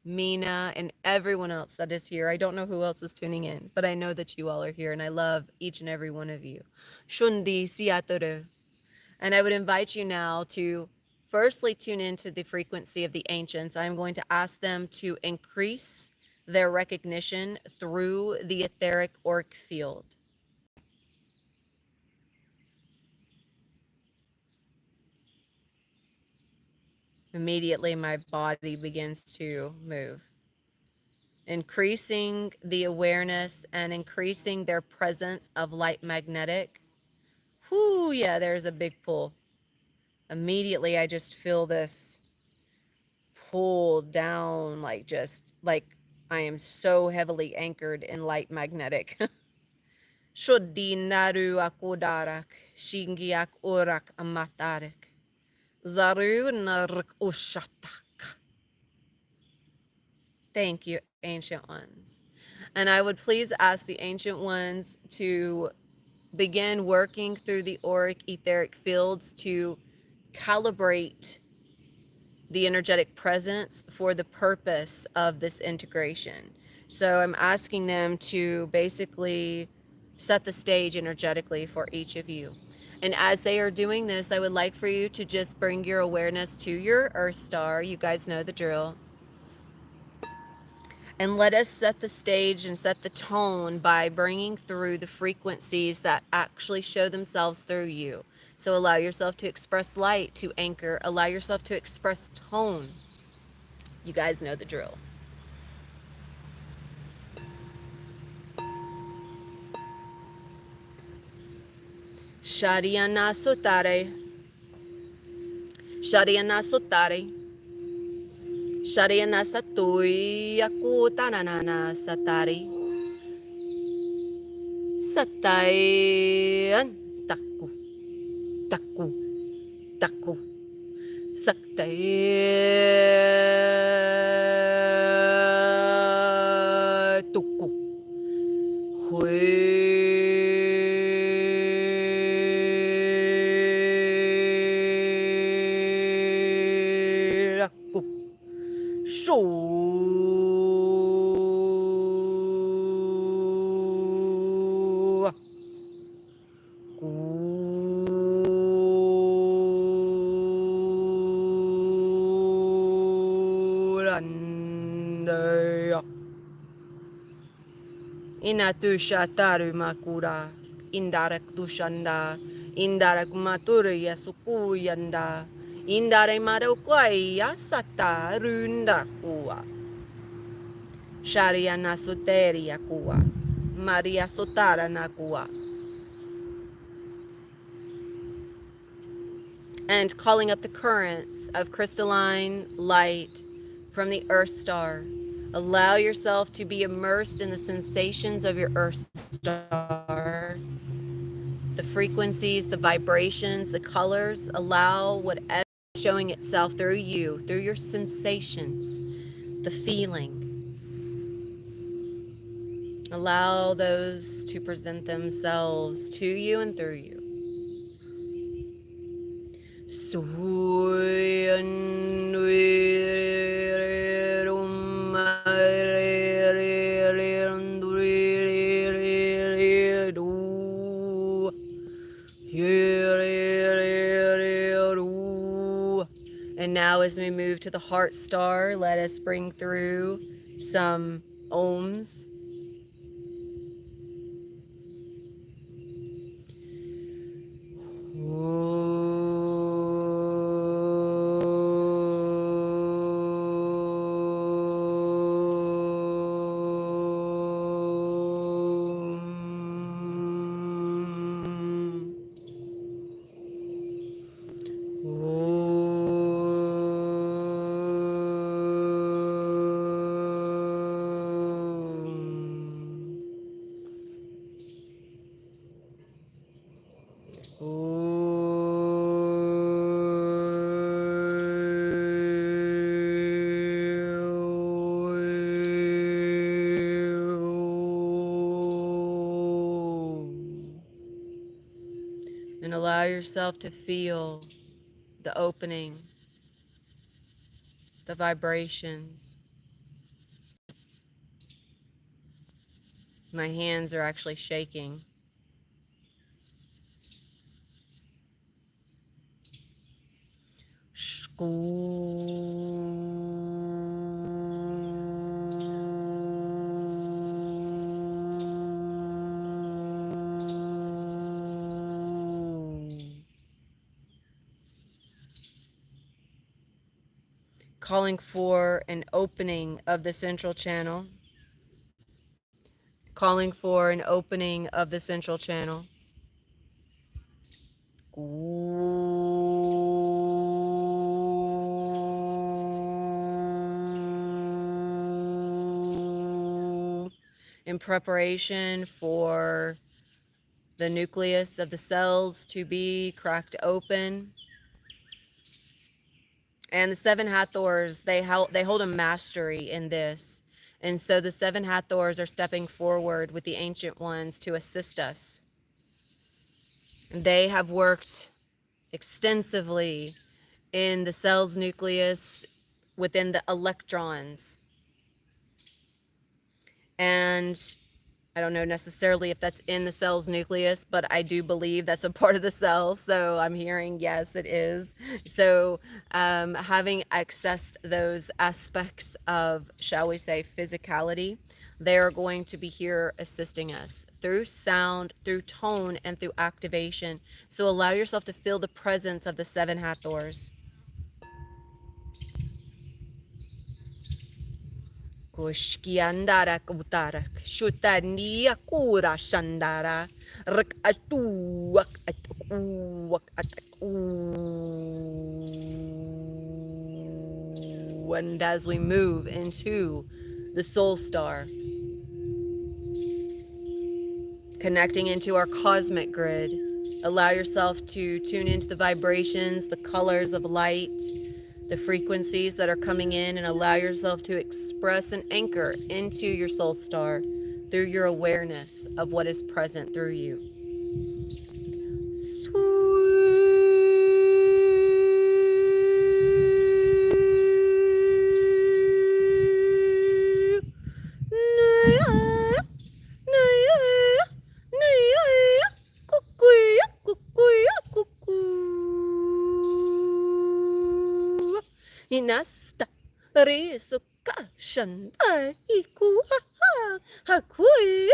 Mina, and everyone else that is here. I don't know who else is tuning in, but I know that you all are here, and I love each and every one of you. Shundi siatoru. And I would invite you now to firstly tune into the frequency of the ancients. I'm going to ask them to increase their recognition through the etheric auric field. Immediately, my body begins to move, increasing the awareness and increasing their presence of light magnetic. Whoo, yeah, there's a big pull. Immediately, I just feel this pull down, like just like I am so heavily anchored in light magnetic. Shoddi naru akodarak, shingiak orak amatarik, zaru narik ushatak. Thank you, Ancient Ones. And I would please ask the Ancient Ones to begin working through the auric etheric fields to calibrate the energetic presence for the purpose of this integration. So I'm asking them to basically set the stage energetically for each of you. And as they are doing this, I would like for you to just bring your awareness to your Earth star. You guys know the drill. And let us set the stage and set the tone by bringing through the frequencies that actually show themselves through you. So allow yourself to express light, to anchor. Allow yourself to express tone. You guys know the drill. Shariana Sotare. Shariana Sotare. Shariana Satui Akutanana Satari. Satayan Taku. Taku. Taku. Saktayan Tuku. Hui. Inatusha taru makura, indarak dushanda, indarak maturia supuyanda, indare marokwaya sata runda kua, sharia nasoteria kua, Maria sotara nakua. And calling up the currents of crystalline light from the Earth star. Allow yourself to be immersed in the sensations of your Earth star, the frequencies, the vibrations, the colors. Allow whatever is showing itself through you, through your sensations, the feeling. Allow those to present themselves to you and through you. And now as we move to the heart star, let us bring through some ohms. And allow yourself to feel the opening, the vibrations. My hands are actually shaking. Calling for an opening of the central channel. Calling for an opening of the central channel. In preparation for the nucleus of the cells to be cracked open. And the seven Hathors, they hold a mastery in this. And so the seven Hathors are stepping forward with the ancient ones to assist us. They have worked extensively in the cell's nucleus within the electrons. And I don't know necessarily if that's in the cell's nucleus, but I do believe that's a part of the cell. So I'm hearing, yes, it is. So having accessed those aspects of, shall we say, physicality, they are going to be here assisting us through sound, through tone, and through activation. So allow yourself to feel the presence of the seven Hathors. Kushkiandara kutara shutania kura shandara rak atuak atuak and as we move into the soul star, connecting into our cosmic grid, allow yourself to tune into the vibrations, the colors of light, the frequencies that are coming in, and allow yourself to express and anchor into your soul star through your awareness of what is present through you. Inasta Risuka Shanta Iku Hakui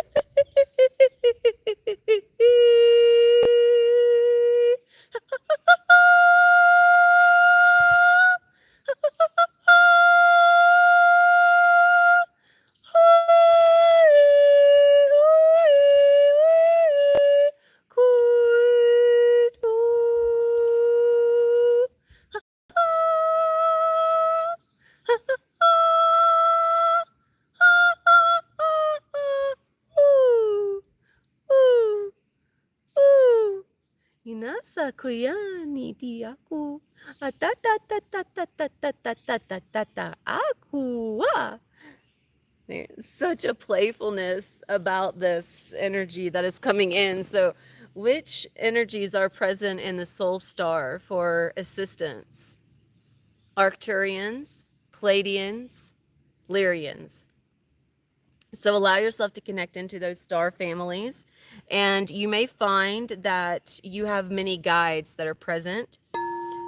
Inasa kuyani di aku. Atatatatatatatatatatata aku. There's such a playfulness about this energy that is coming in. So, which energies are present in the soul star for assistance? Arcturians, Pleiadians, Lyrians. So allow yourself to connect into those star families, and you may find that you have many guides that are present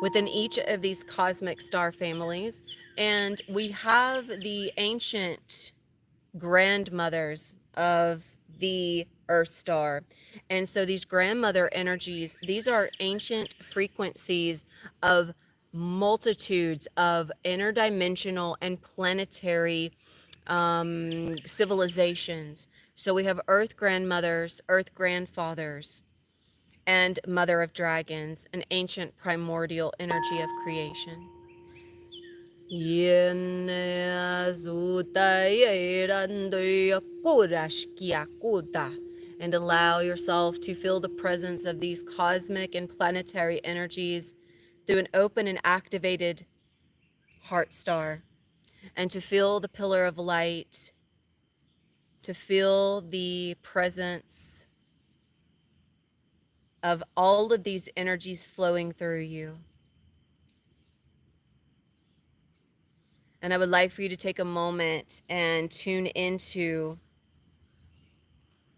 within each of these cosmic star families. And we have the ancient grandmothers of the Earth star. And so these grandmother energies, these are ancient frequencies of multitudes of interdimensional and planetary civilizations. So we have Earth grandmothers, Earth grandfathers, and Mother of Dragons, an ancient primordial energy of creation. And allow yourself to feel the presence of these cosmic and planetary energies through an open and activated heart star, and to feel the pillar of light, to feel the presence of all of these energies flowing through you. And I would like for you to take a moment and tune into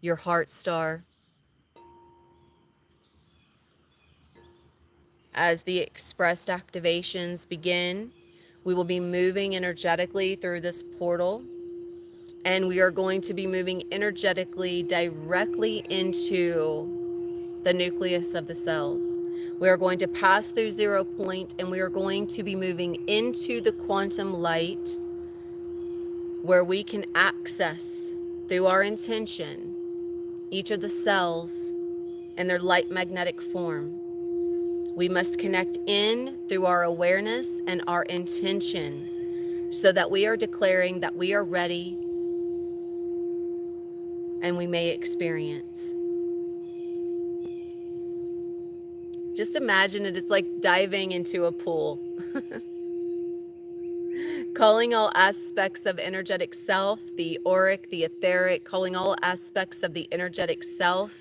your heart star. As the expressed activations begin, we will be moving energetically through this portal, and we are going to be moving energetically directly into the nucleus of the cells. We are going to pass through 0 point, and we are going to be moving into the quantum light, where we can access through our intention each of the cells in their light magnetic form. We must connect in through our awareness and our intention, so that we are declaring that we are ready and we may experience. Just imagine it is like diving into a pool. Calling all aspects of energetic self, the auric, the etheric, calling all aspects of the energetic self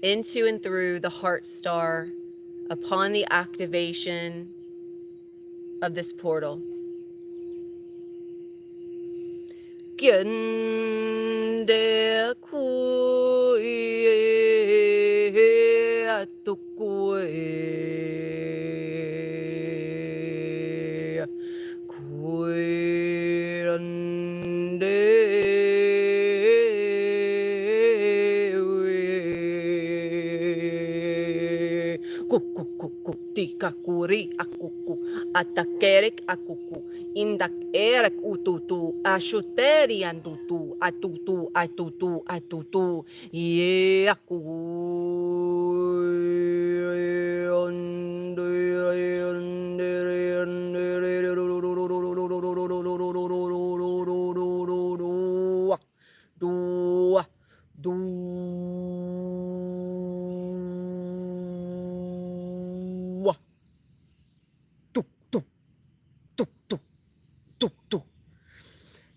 into and through the heart star upon the activation of this portal. Kende kui atukue kuirande kuku tika kuri akuku atakerek akuku indak erek ututu ashuteri antutu atutu atutu atutu ye aku dua dua tuk tuk tuk tuk tuk tuk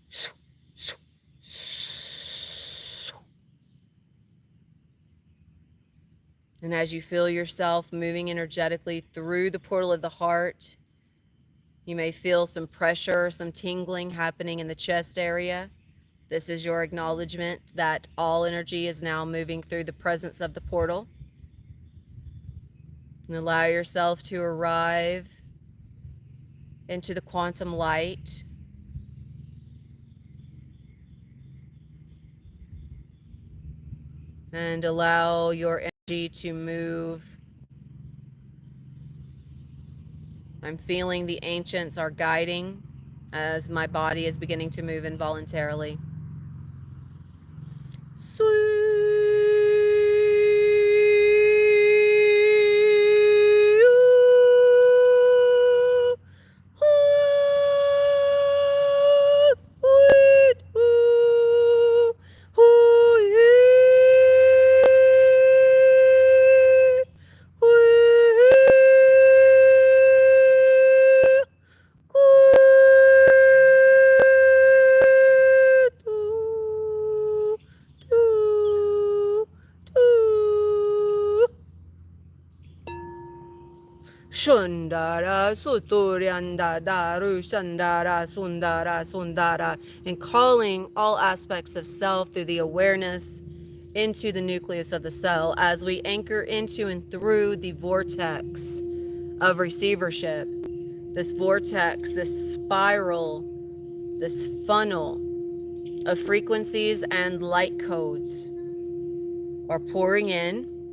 so so so. And as you feel yourself moving energetically through the portal of the heart, you may feel some pressure, some tingling happening in the chest area. This is your acknowledgement that all energy is now moving through the presence of the portal. And allow yourself to arrive into the quantum light. And allow your energy to move. I'm feeling the ancients are guiding as my body is beginning to move involuntarily. Shundara Suturianda Daru Shandara Sundara Sundara, and calling all aspects of self through the awareness into the nucleus of the cell as we anchor into and through the vortex of receivership. This vortex, this spiral, this funnel of frequencies and light codes are pouring in.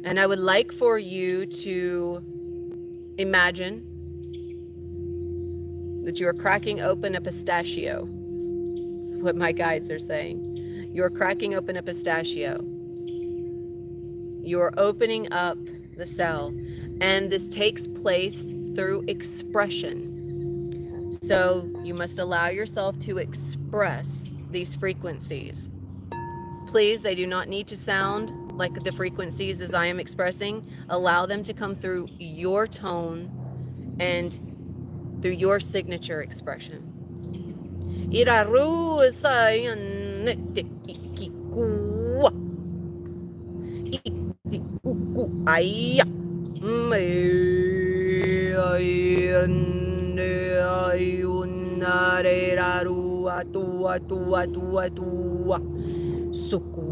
And I would like for you to imagine that you are cracking open a pistachio. That's what my guides are saying. You are cracking open a pistachio. You are opening up the cell. And this takes place through expression. So you must allow yourself to express these frequencies. Please, they do not need to sound like the frequencies as I am expressing. Allow them to come through your tone and through your signature expression. Iraru sayan ikikua ikikuku aya me ayirne ayunare raru atu atu atu atu suku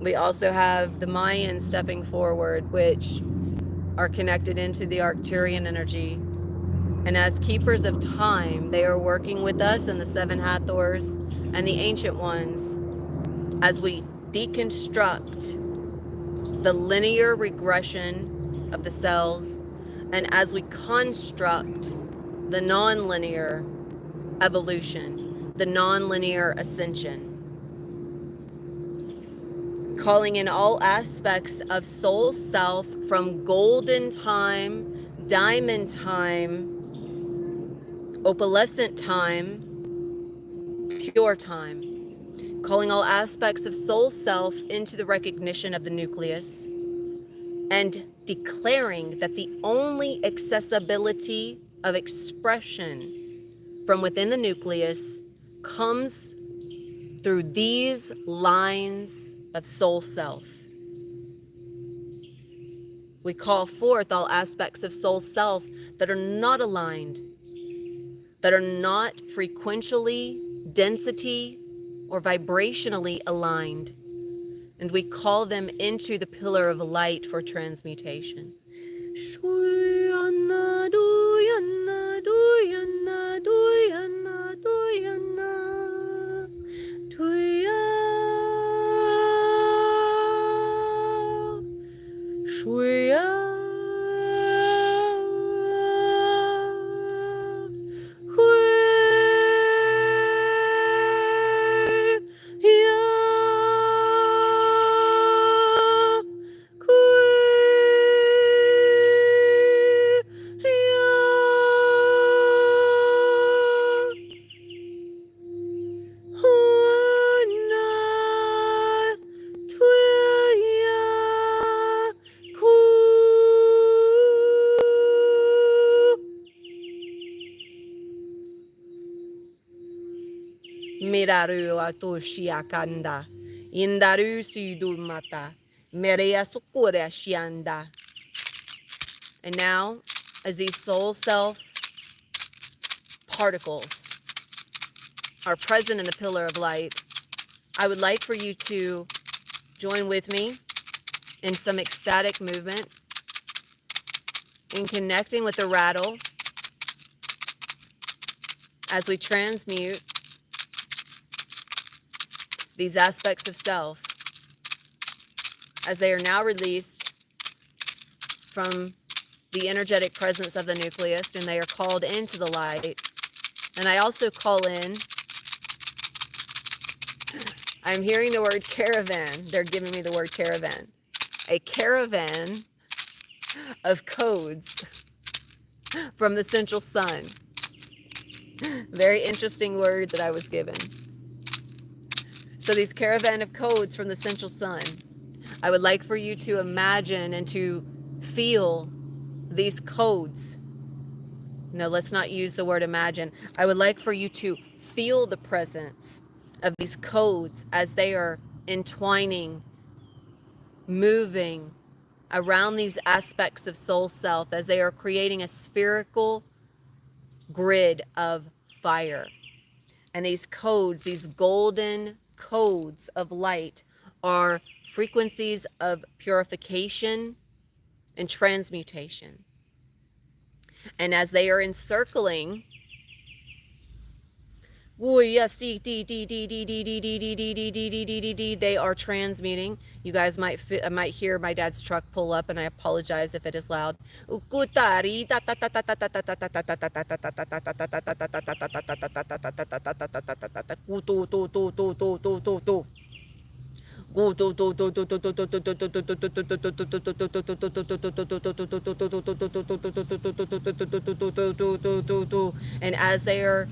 We also have the Mayans stepping forward, which are connected into the Arcturian energy. And as keepers of time, they are working with us and the seven Hathors and the ancient ones as we deconstruct the linear regression of the cells and as we construct the non-linear evolution, the non-linear ascension. calling in all aspects of soul self from golden time, diamond time, opalescent time, pure time, calling all aspects of soul self into the recognition of the nucleus, and declaring that the only accessibility of expression from within the nucleus comes through these lines of soul self. We call forth all aspects of soul self that are not aligned, that are not frequentially, density, or vibrationally aligned. And we call them into the pillar of light for transmutation. Miraru atoshiakanda, indaru sidumata, merea sukura shianda. And now, as these soul self particles are present in the pillar of light, I would like for you to join with me in some ecstatic movement, in connecting with the rattle as we transmute these aspects of self as they are now released from the energetic presence of the nucleus and they are called into the light. And I also call in, I'm hearing the word caravan. They're giving me the word caravan. A caravan of codes from the central sun. Very interesting word that I was given. So these caravan of codes from the central sun, I would like for you to imagine and to feel these codes. No, let's not use the word imagine. I would like for you to feel the presence of these codes as they are entwining, moving around these aspects of soul self, as they are creating a spherical grid of fire. And these codes, these golden codes of light, are frequencies of purification and transmutation. And as they are encircling, they are transmuting. You guys might hear my dad's truck pull up, and I apologize if it is loud. And as they are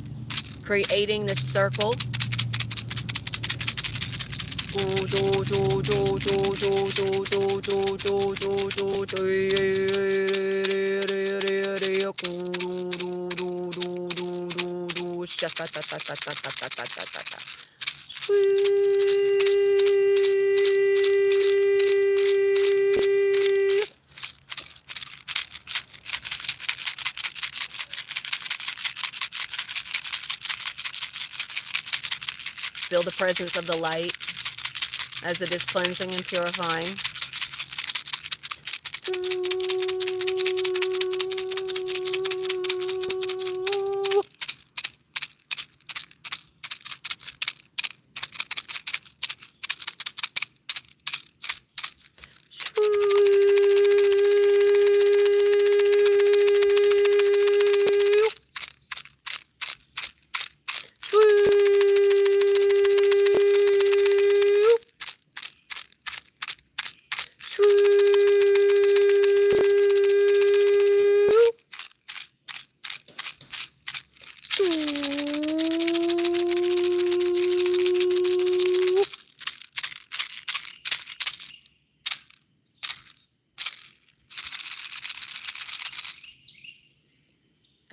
creating this circle, feel the presence of the light as it is cleansing and purifying.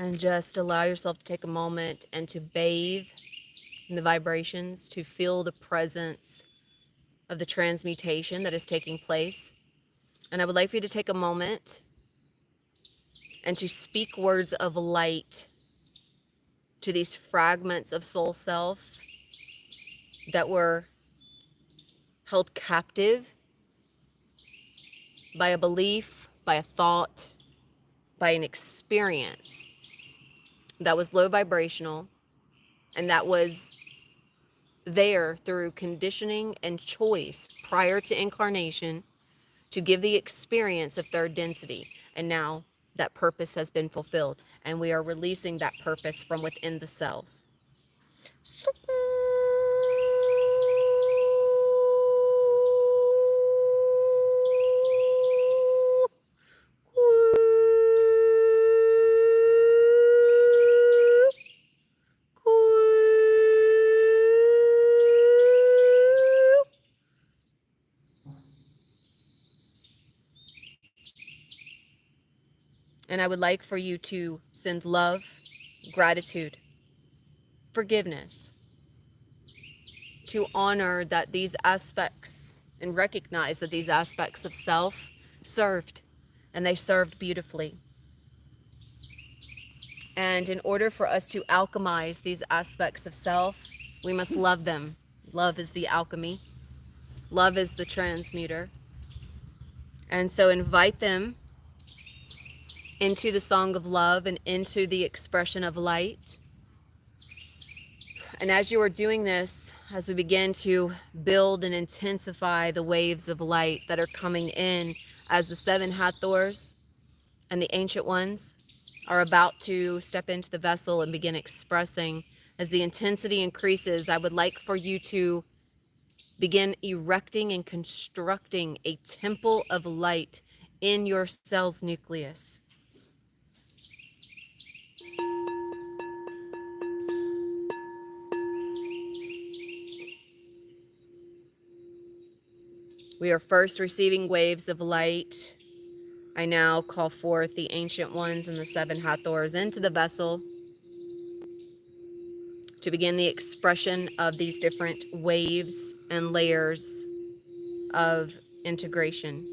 And just allow yourself to take a moment and to bathe in the vibrations, to feel the presence of the transmutation that is taking place. And I would like for you to take a moment and to speak words of light to these fragments of soul self that were held captive by a belief, by a thought, by an experience that was low vibrational and that was there through conditioning and choice prior to incarnation to give the experience of third density. And now that purpose has been fulfilled, and we are releasing that purpose from within the cells. And I would like for you to send love, gratitude, forgiveness, to honor that these aspects and recognize that these aspects of self served, and they served beautifully. And in order for us to alchemize these aspects of self, we must love them. Love is the alchemy. Love is the transmuter. And so invite them into the song of love and into the expression of light. And as you are doing this, as we begin to build and intensify the waves of light that are coming in, as the seven Hathors and the ancient ones are about to step into the vessel and begin expressing, as the intensity increases, I would like for you to begin erecting and constructing a temple of light in your cell's nucleus. We are first receiving waves of light. I now call forth the ancient ones and the seven Hathors into the vessel to begin the expression of these different waves and layers of integration.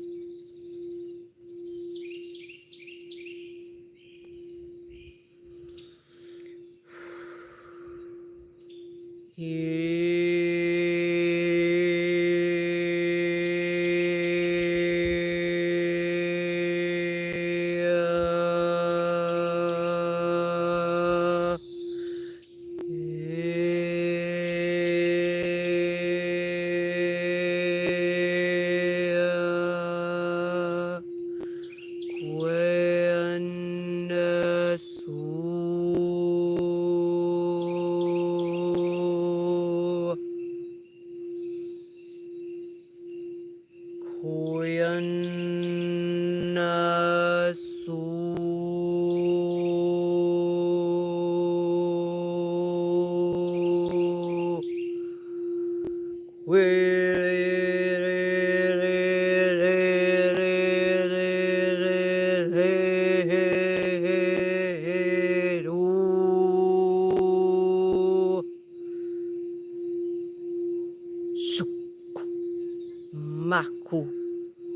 Maku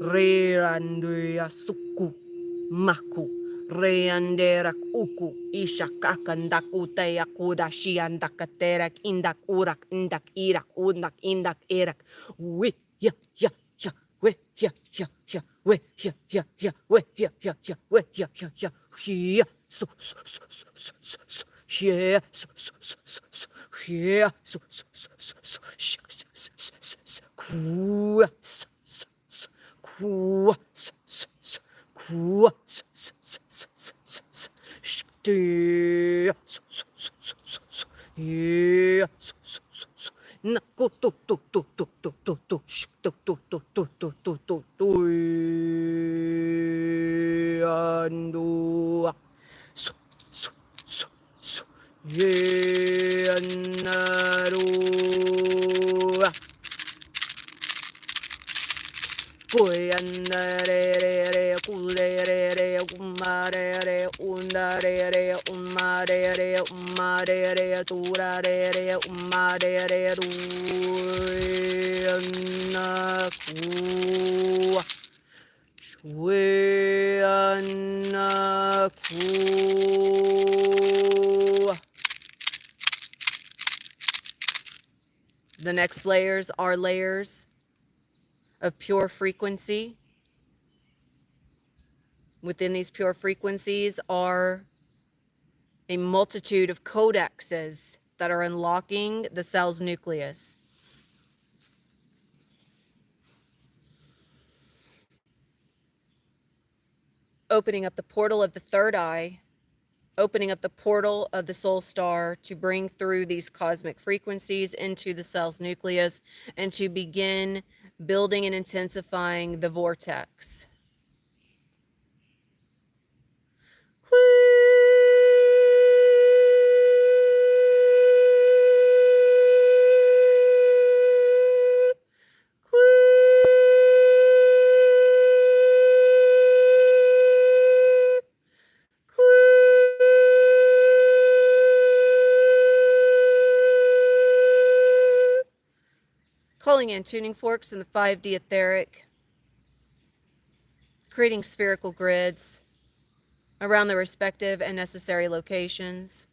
Reranduya Suku Maku Reanderak Uku Ishakakandak Utayakuda Shiandakaterak Indak Urak Indak Irak Undak Indak Irak We ya ya ya we ya ya ya we ya ya ya we ya ya ya we ya ya ya ya so so so so so so so yeah so so so so so yeah so so so so so cool cool cool yeah Naku to to to to to to to to to to to to to to to andu so so so so yeah naru Koyandere re re re umma re re unda re re umma re re umma re re tura re re umma re re ru na ku shwe na ku. The next layers are layers of pure frequency. Within these pure frequencies are a multitude of codexes that are unlocking the cell's nucleus. Opening up the portal of the third eye, opening up the portal of the soul star to bring through these cosmic frequencies into the cell's nucleus and to begin building and intensifying the vortex. Calling in tuning forks in the 5D etheric, creating spherical grids around the respective and necessary locations.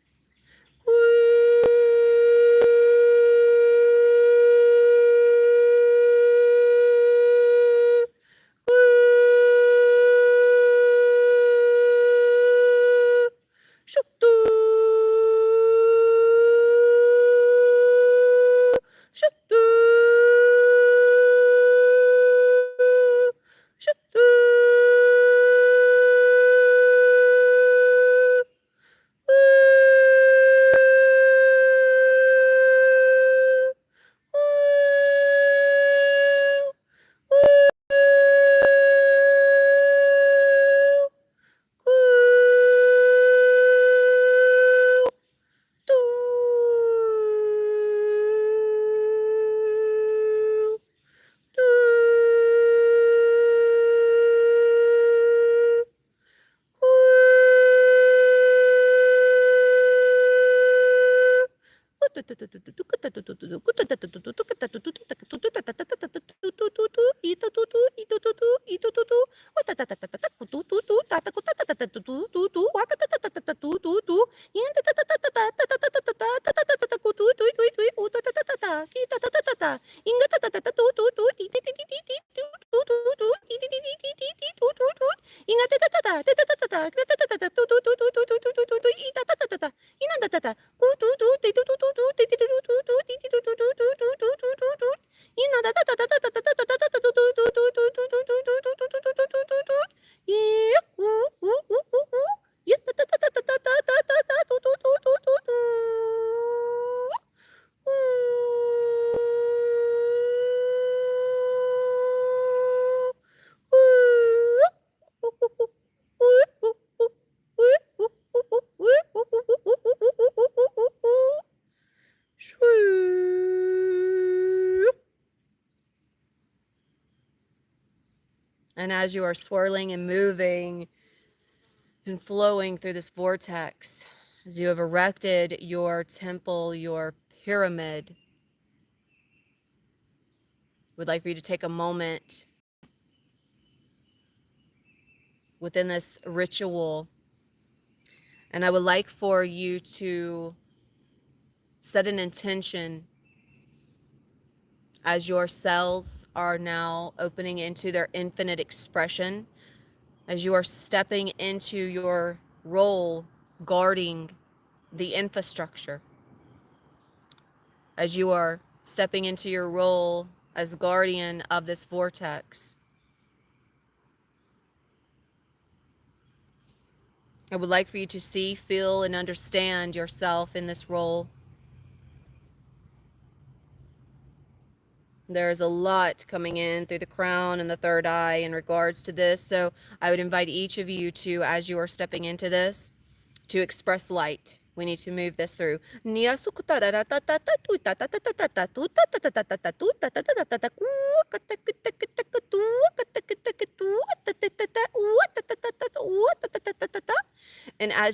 And as you are swirling and moving and flowing through this vortex, as you have erected your temple, your pyramid, would like for you to take a moment within this ritual. And I would like for you to set an intention as your cells are now opening into their infinite expression, as you are stepping into your role guarding the infrastructure, as you are stepping into your role as guardian of this vortex. I would like for you to see, feel, and understand yourself in this role. There's a lot coming in through the crown and the third eye in regards to this. So I would invite each of you to, as you are stepping into this, to express light We need to move this through. And as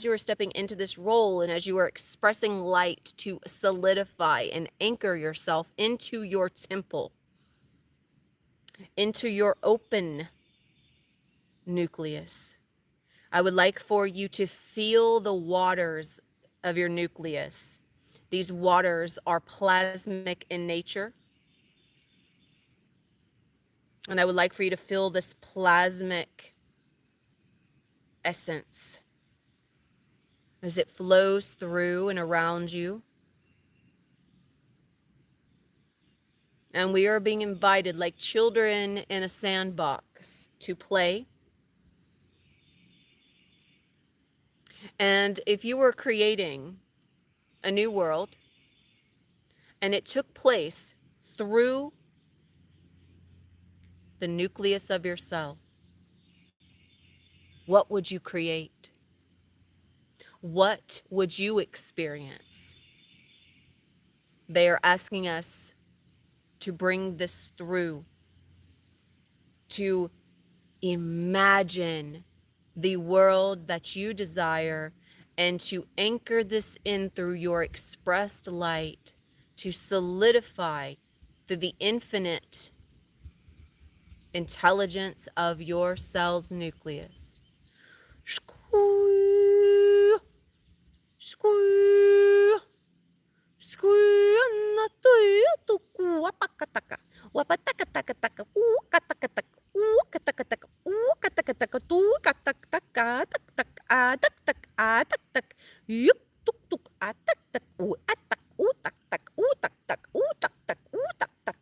you are stepping into this role and as you are expressing light to solidify and anchor yourself into your temple, into your open nucleus, I would like for you to feel the waters of your nucleus. These waters are plasmic in nature. And I would like for you to feel this plasmic essence as it flows through and around you. And we are being invited like children in a sandbox to play. And if you were creating a new world and it took place through the nucleus of your cell, what would you create? What would you experience? They are asking us to bring this through, to imagine the world that you desire, and to anchor this in through your expressed light, to solidify through the infinite intelligence of your cell's nucleus. Squee, squee, squee, wapakataka, wapatakataka, kataka, kataka, kataka, tu, kataka, tak, tak, tak, tak, tak, tak, yup, tuk, tuk, tak, tak, tak, tak, tak, tak, tak, tak, tak, tak, tak,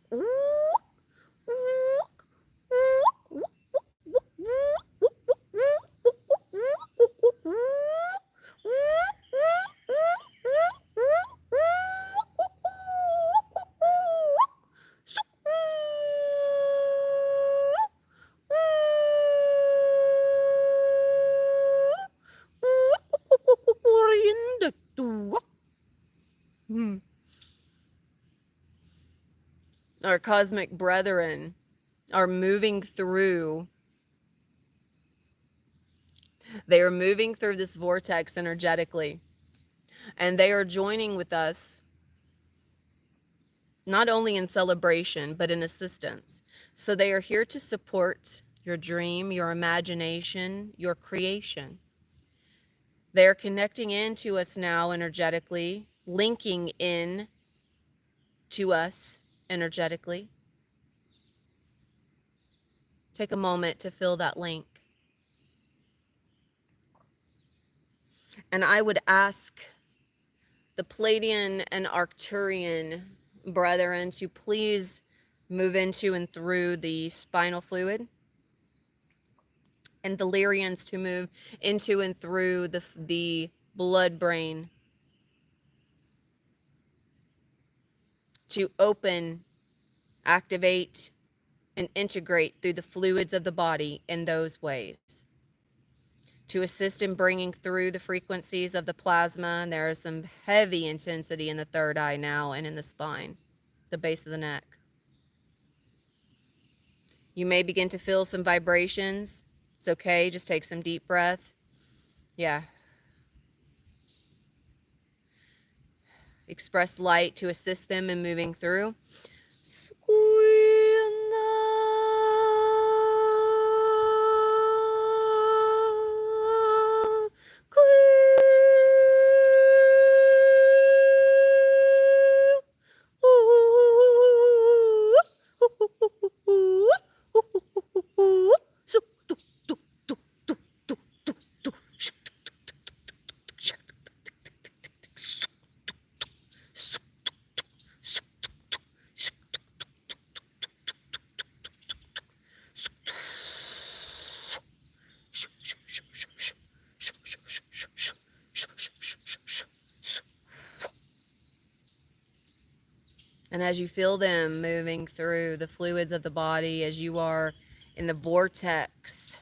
Our cosmic brethren are moving through. They are moving through this vortex energetically, and they are joining with us not only in celebration, but in assistance. So they are here to support your dream, your imagination, your creation. They are connecting into us now energetically, linking in to us energetically. Take a moment to feel that link. And I would ask the Palladian and Arcturian brethren to please move into and through the spinal fluid, and the Lyrians to move into and through the blood brain, to open, activate, and integrate through the fluids of the body in those ways, to assist in bringing through the frequencies of the plasma. And there is some heavy intensity in the third eye now and in the spine, the base of the neck. You may begin to feel some vibrations. It's okay, just take some deep breath. Yeah. Express light to assist them in moving through. And as you feel them moving through the fluids of the body, as you are in the vortex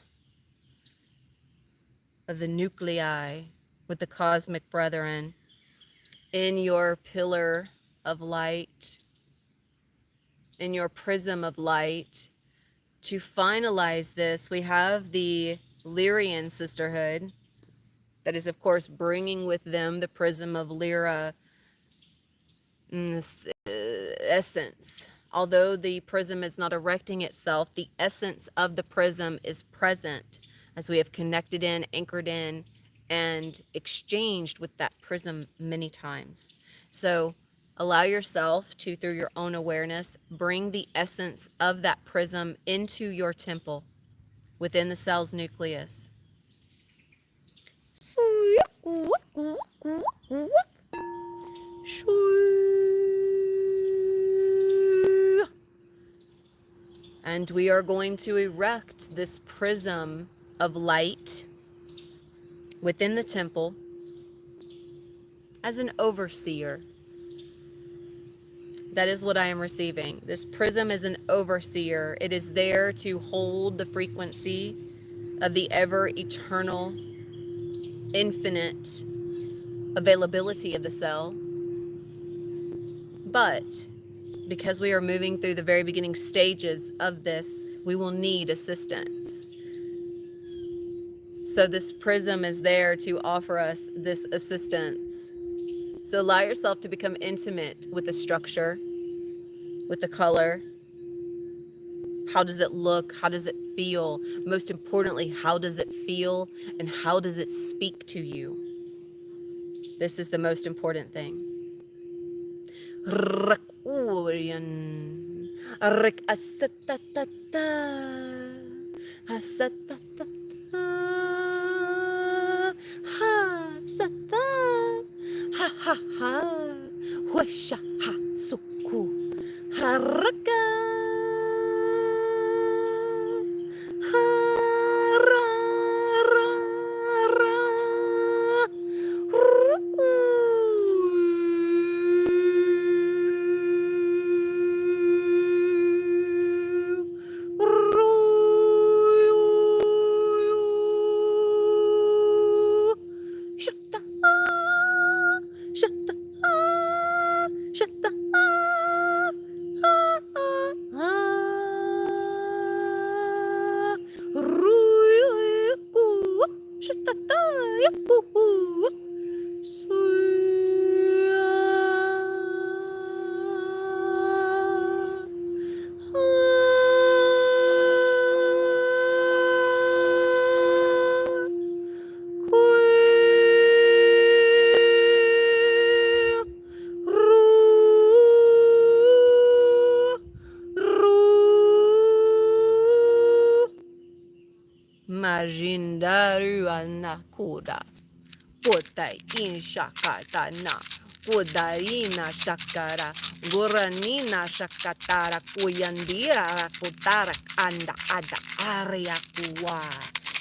of the nuclei with the cosmic brethren, in your pillar of light, in your prism of light. To finalize this, we have the Lyrian sisterhood that is, of course, bringing with them the prism of Lyra essence. Although the prism is not erecting itself, the essence of the prism is present as we have connected in, anchored in, and exchanged with that prism many times. So allow yourself to, through your own awareness, bring the essence of that prism into your temple within the cell's nucleus. And we are going to erect this prism of light within the temple as an overseer. That is what I am receiving. This prism is an overseer. It is there to hold the frequency of the ever eternal, infinite availability of the cell. But because we are moving through the very beginning stages of this, we will need assistance. So this prism is there to offer us this assistance. So allow yourself to become intimate with the structure, with the color. How does it look? How does it feel? Most importantly, how does it feel and how does it speak to you? This is the most important thing. Majindaru anakuda. Potai in shakata na. Kudarina shakara. Guranina shakatara. Kuyandira rakutara. Anda ada area kuwa.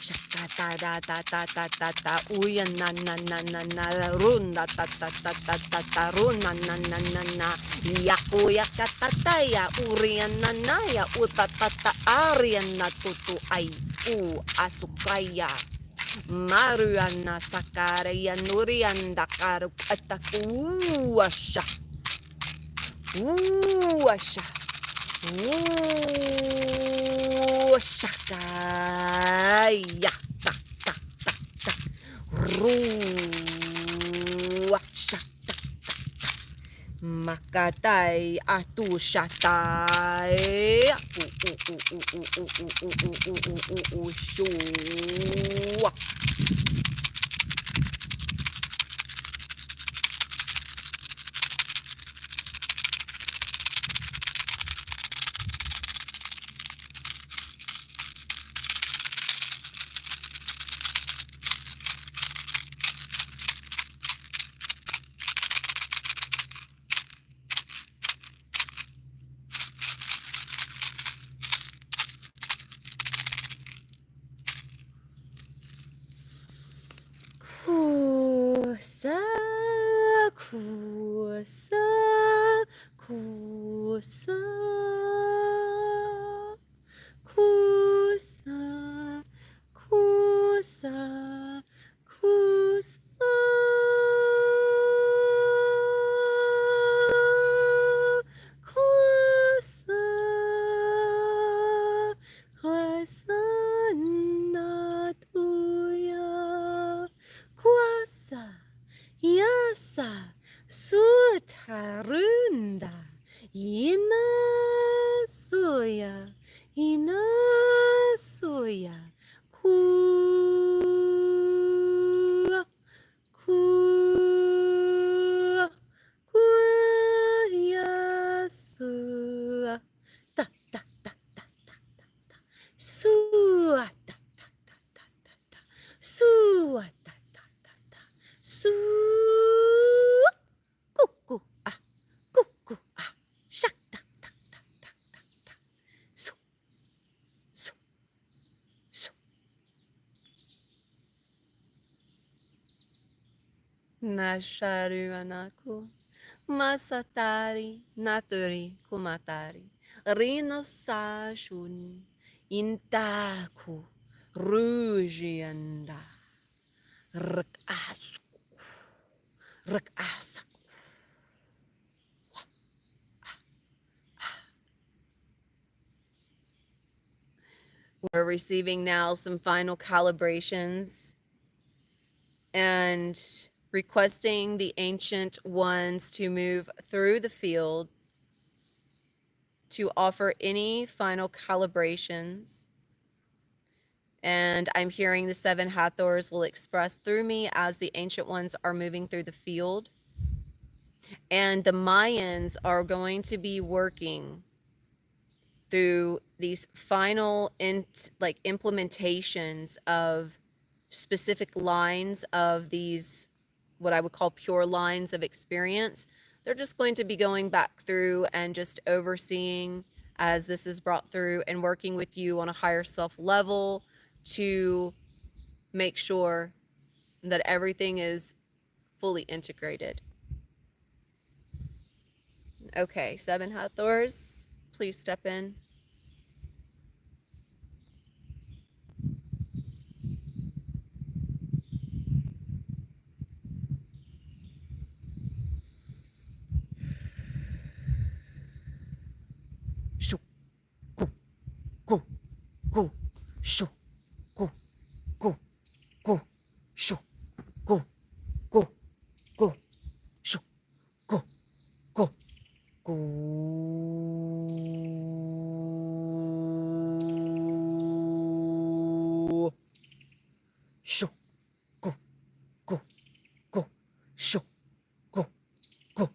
Shakata da ta ta ta ta ta. Uyan na na na na na. Runda ta ta ta ta ta ta. Runa na na na na. Yakuya katataya. Urian na na ya. Utatata arian na tutu ay. Asukaya. Maruana sakara yanurianda karu ataku asha. Asha. Shakaya. Ta ta ta ta. Asha. Makatai atu shatai. Shua. Sutarunda Inasuya Inasuya Ku Ku Kuyasu Ta ta ta ta ta ta ta Su ta ta ta ta ta ta Su ta ta ta ta Su Cuckoo ah Cuckoo ah Shak ta ta ta ta ta ta Su su su Nasharu anaku Masatari naturi kumatari Rino sashun Intaku Rujianda Rakasu Rakasak We're receiving now some final calibrations and requesting the ancient ones to move through the field to offer any final calibrations. And I'm hearing the seven Hathors will express through me as the ancient ones are moving through the field. And the Mayans are going to be working through these final implementations of specific lines of these, what I would call pure lines of experience. They're just going to be going back through and just overseeing as this is brought through and working with you on a higher self level to make sure that everything is fully integrated. Okay, seven Hathors, please step in. Shoo, go, go, go, shoo, go, go, go, shoo, go, go, go, shoo, go, go, go. Shoo, go, go, go, shoo, go, go,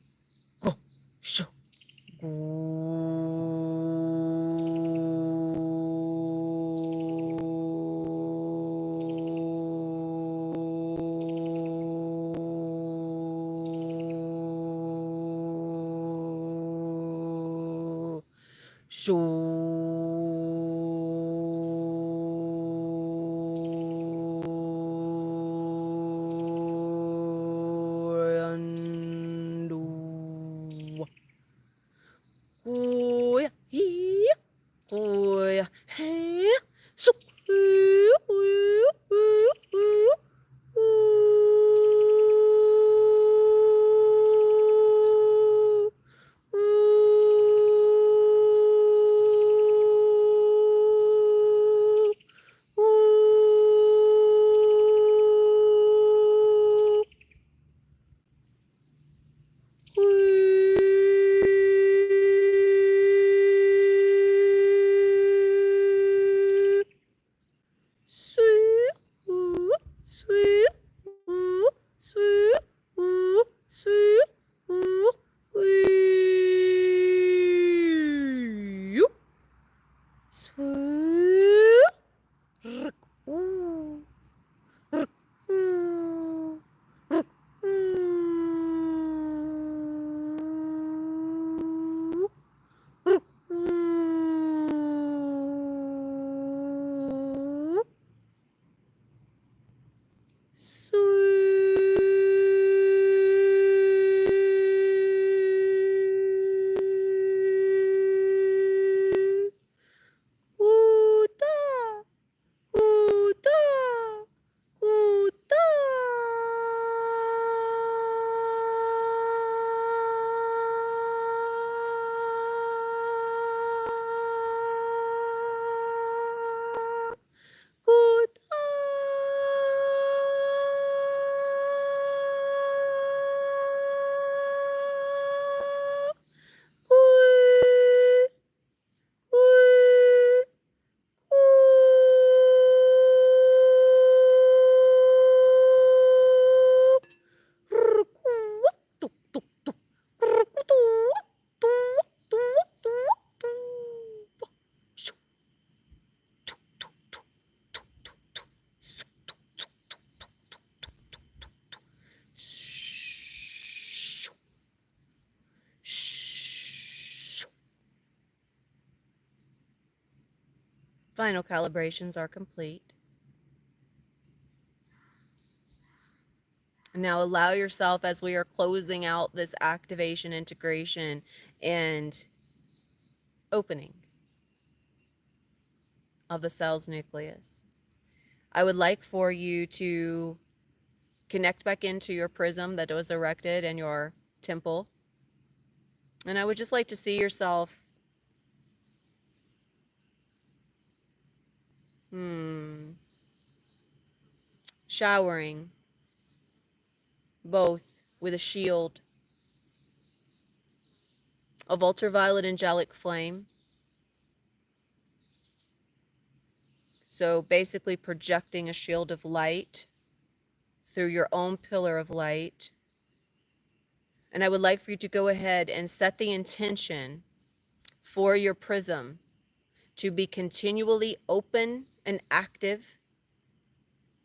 go, shoo, go. Shoyandu. Kuya, hiya, kuya, hiya, suk, Final calibrations are complete. Now allow yourself, as we are closing out this activation, integration, and opening of the cell's nucleus. I would like for you to connect back into your prism that was erected in your temple. And I would just like to see yourself showering both with a shield of ultraviolet angelic flame. So basically projecting a shield of light through your own pillar of light. And I would like for you to go ahead and set the intention for your prism to be continually open and active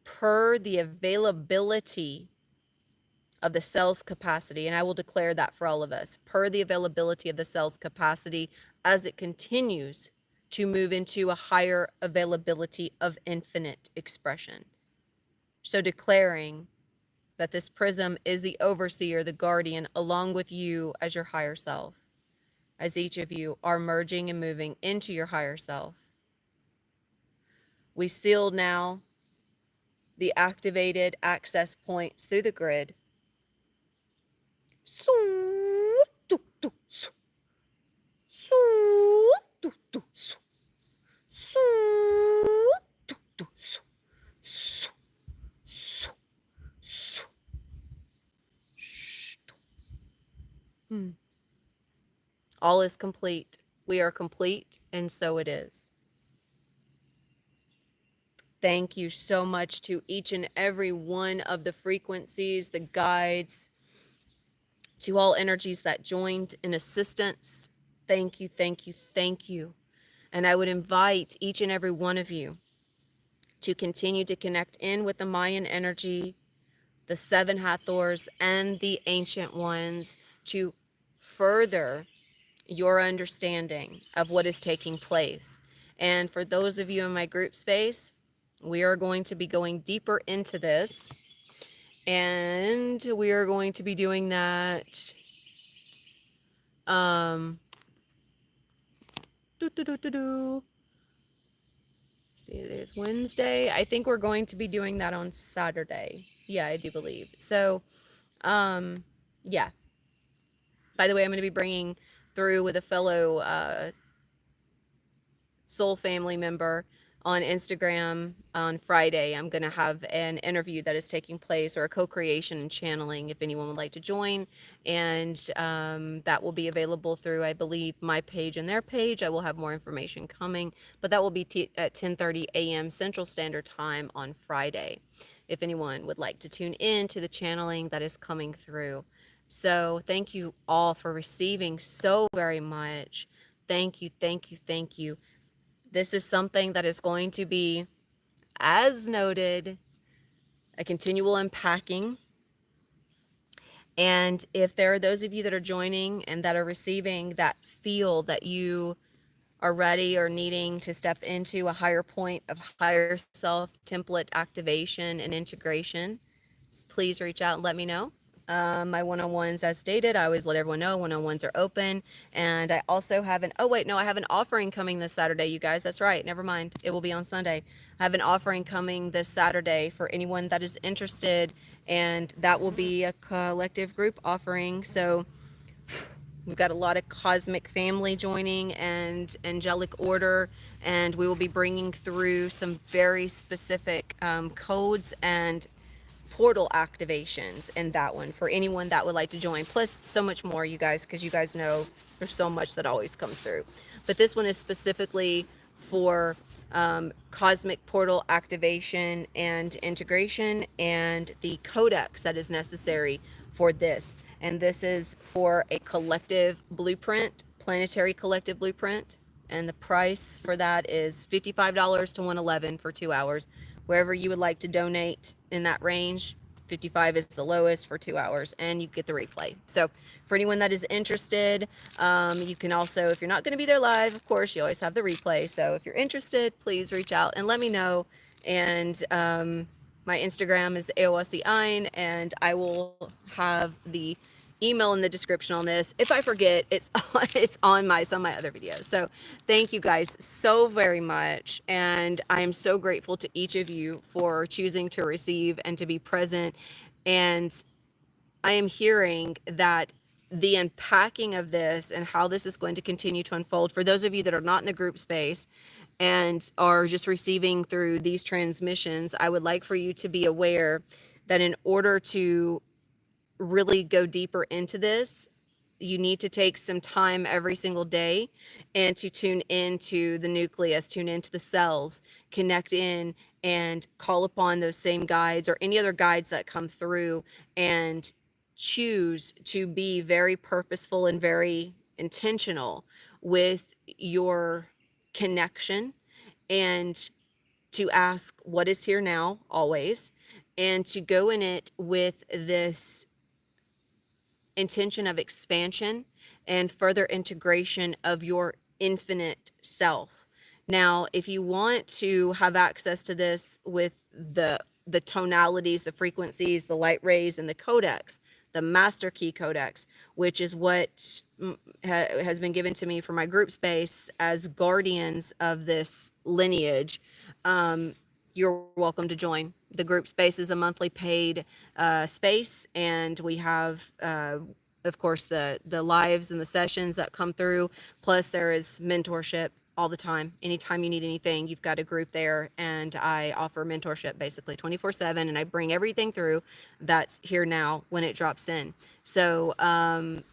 per the availability of the cell's capacity. And I will declare that for all of us, per the availability of the cell's capacity as it continues to move into a higher availability of infinite expression. So declaring that this prism is the overseer, the guardian, along with you as your higher self, as each of you are merging and moving into your higher self. We seal now the activated access points through the grid. All is complete. We are complete, and so it is. Thank you so much to each and every one of the frequencies, the guides, to all energies that joined in assistance. Thank you, thank you, thank you. And I would invite each and every one of you to continue to connect in with the Mayan energy, the seven Hathors, and the ancient ones to further your understanding of what is taking place. And for those of you in my group space, we are going to be going deeper into this. And we are going to be doing that see, it is Wednesday. I think we're going to be doing that on Saturday. Yeah, I do believe. So, yeah. By the way, I'm going to be bringing through with a fellow soul family member on Instagram on Friday. I'm going to have an interview that is taking place, or a co-creation and channeling, if anyone would like to join. And that will be available through, I believe, my page and their page. I will have more information coming, but that will be at 10:30 a.m. Central Standard Time on Friday, if anyone would like to tune in to the channeling that is coming through. So thank you all for receiving so very much. Thank you, thank you, thank you. This is something that is going to be, as noted, a continual unpacking. And if there are those of you that are joining and that are receiving that feel that you are ready or needing to step into a higher point of higher self template activation and integration, please reach out and let me know. My one-on-ones, as stated, I always let everyone know one-on-ones are open. And I also have I have an offering coming this Saturday, you guys. That's right. Never mind. It will be on Sunday. I have an offering coming this Saturday for anyone that is interested, and that will be a collective group offering. So we've got a lot of cosmic family joining and angelic order, and we will be bringing through some very specific codes and portal activations in that one for anyone that would like to join, plus so much more, you guys, because you guys know there's so much that always comes through. But this one is specifically for cosmic portal activation and integration, and the codex that is necessary for this. And this is for a collective blueprint, planetary collective blueprint, and the price for that is $55 to $111 for 2 hours. Wherever you would like to donate in that range, $55 is the lowest for 2 hours, and you get the replay. So for anyone that is interested, you can also, if you're not going to be there live, of course, you always have the replay. So if you're interested, please reach out and let me know. And my Instagram is AOSEIN, and I will have the email in the description on this. If I forget, it's on some of my other videos. So thank you guys so very much, and I am so grateful to each of you for choosing to receive and to be present. And I am hearing that the unpacking of this and how this is going to continue to unfold, for those of you that are not in the group space and are just receiving through these transmissions, I would like for you to be aware that in order to really go deeper into this, you need to take some time every single day and to tune into the nucleus, tune into the cells, connect in and call upon those same guides or any other guides that come through, and choose to be very purposeful and very intentional with your connection, and to ask what is here now always, and to go in it with this intention of expansion and further integration of your infinite self. Now, if you want to have access to this with the tonalities, the frequencies, the light rays, and the codex, the master key codex, which is what has been given to me for my group space as guardians of this lineage, you're welcome to join. The group space is a monthly paid space, and we have, of course, the lives and the sessions that come through. Plus, there is mentorship all the time. Anytime you need anything, you've got a group there, and I offer mentorship basically 24/7, and I bring everything through that's here now when it drops in. So, and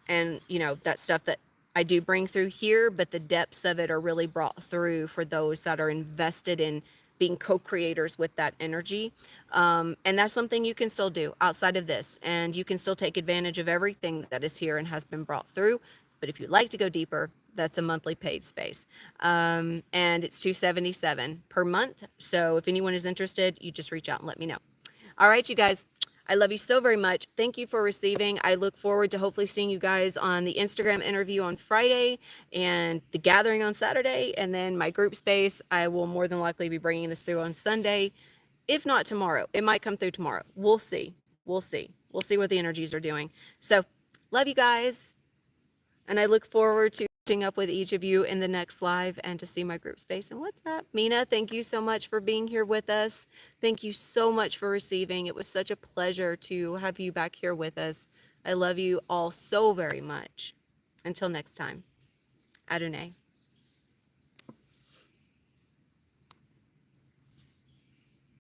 that stuff that I do bring through here, but the depths of it are really brought through for those that are invested in being co-creators with that energy. And that's something you can still do outside of this, and you can still take advantage of everything that is here and has been brought through. But if you'd like to go deeper, that's a monthly paid space. And it's $277 per month. So if anyone is interested, you just reach out and let me know. All right, you guys, I love you so very much. Thank you for receiving. I look forward to hopefully seeing you guys on the Instagram interview on Friday and the gathering on Saturday, and then my group space. I will more than likely be bringing this through on Sunday, if not tomorrow. It might come through tomorrow. We'll see. We'll see. We'll see what the energies are doing. So love you guys. And I look forward to catching up with each of you in the next live and to see my group space and what's up. Mina, thank you so much for being here with us. Thank you so much for receiving. It was such a pleasure to have you back here with us. I love you all so very much. Until next time, Adonai.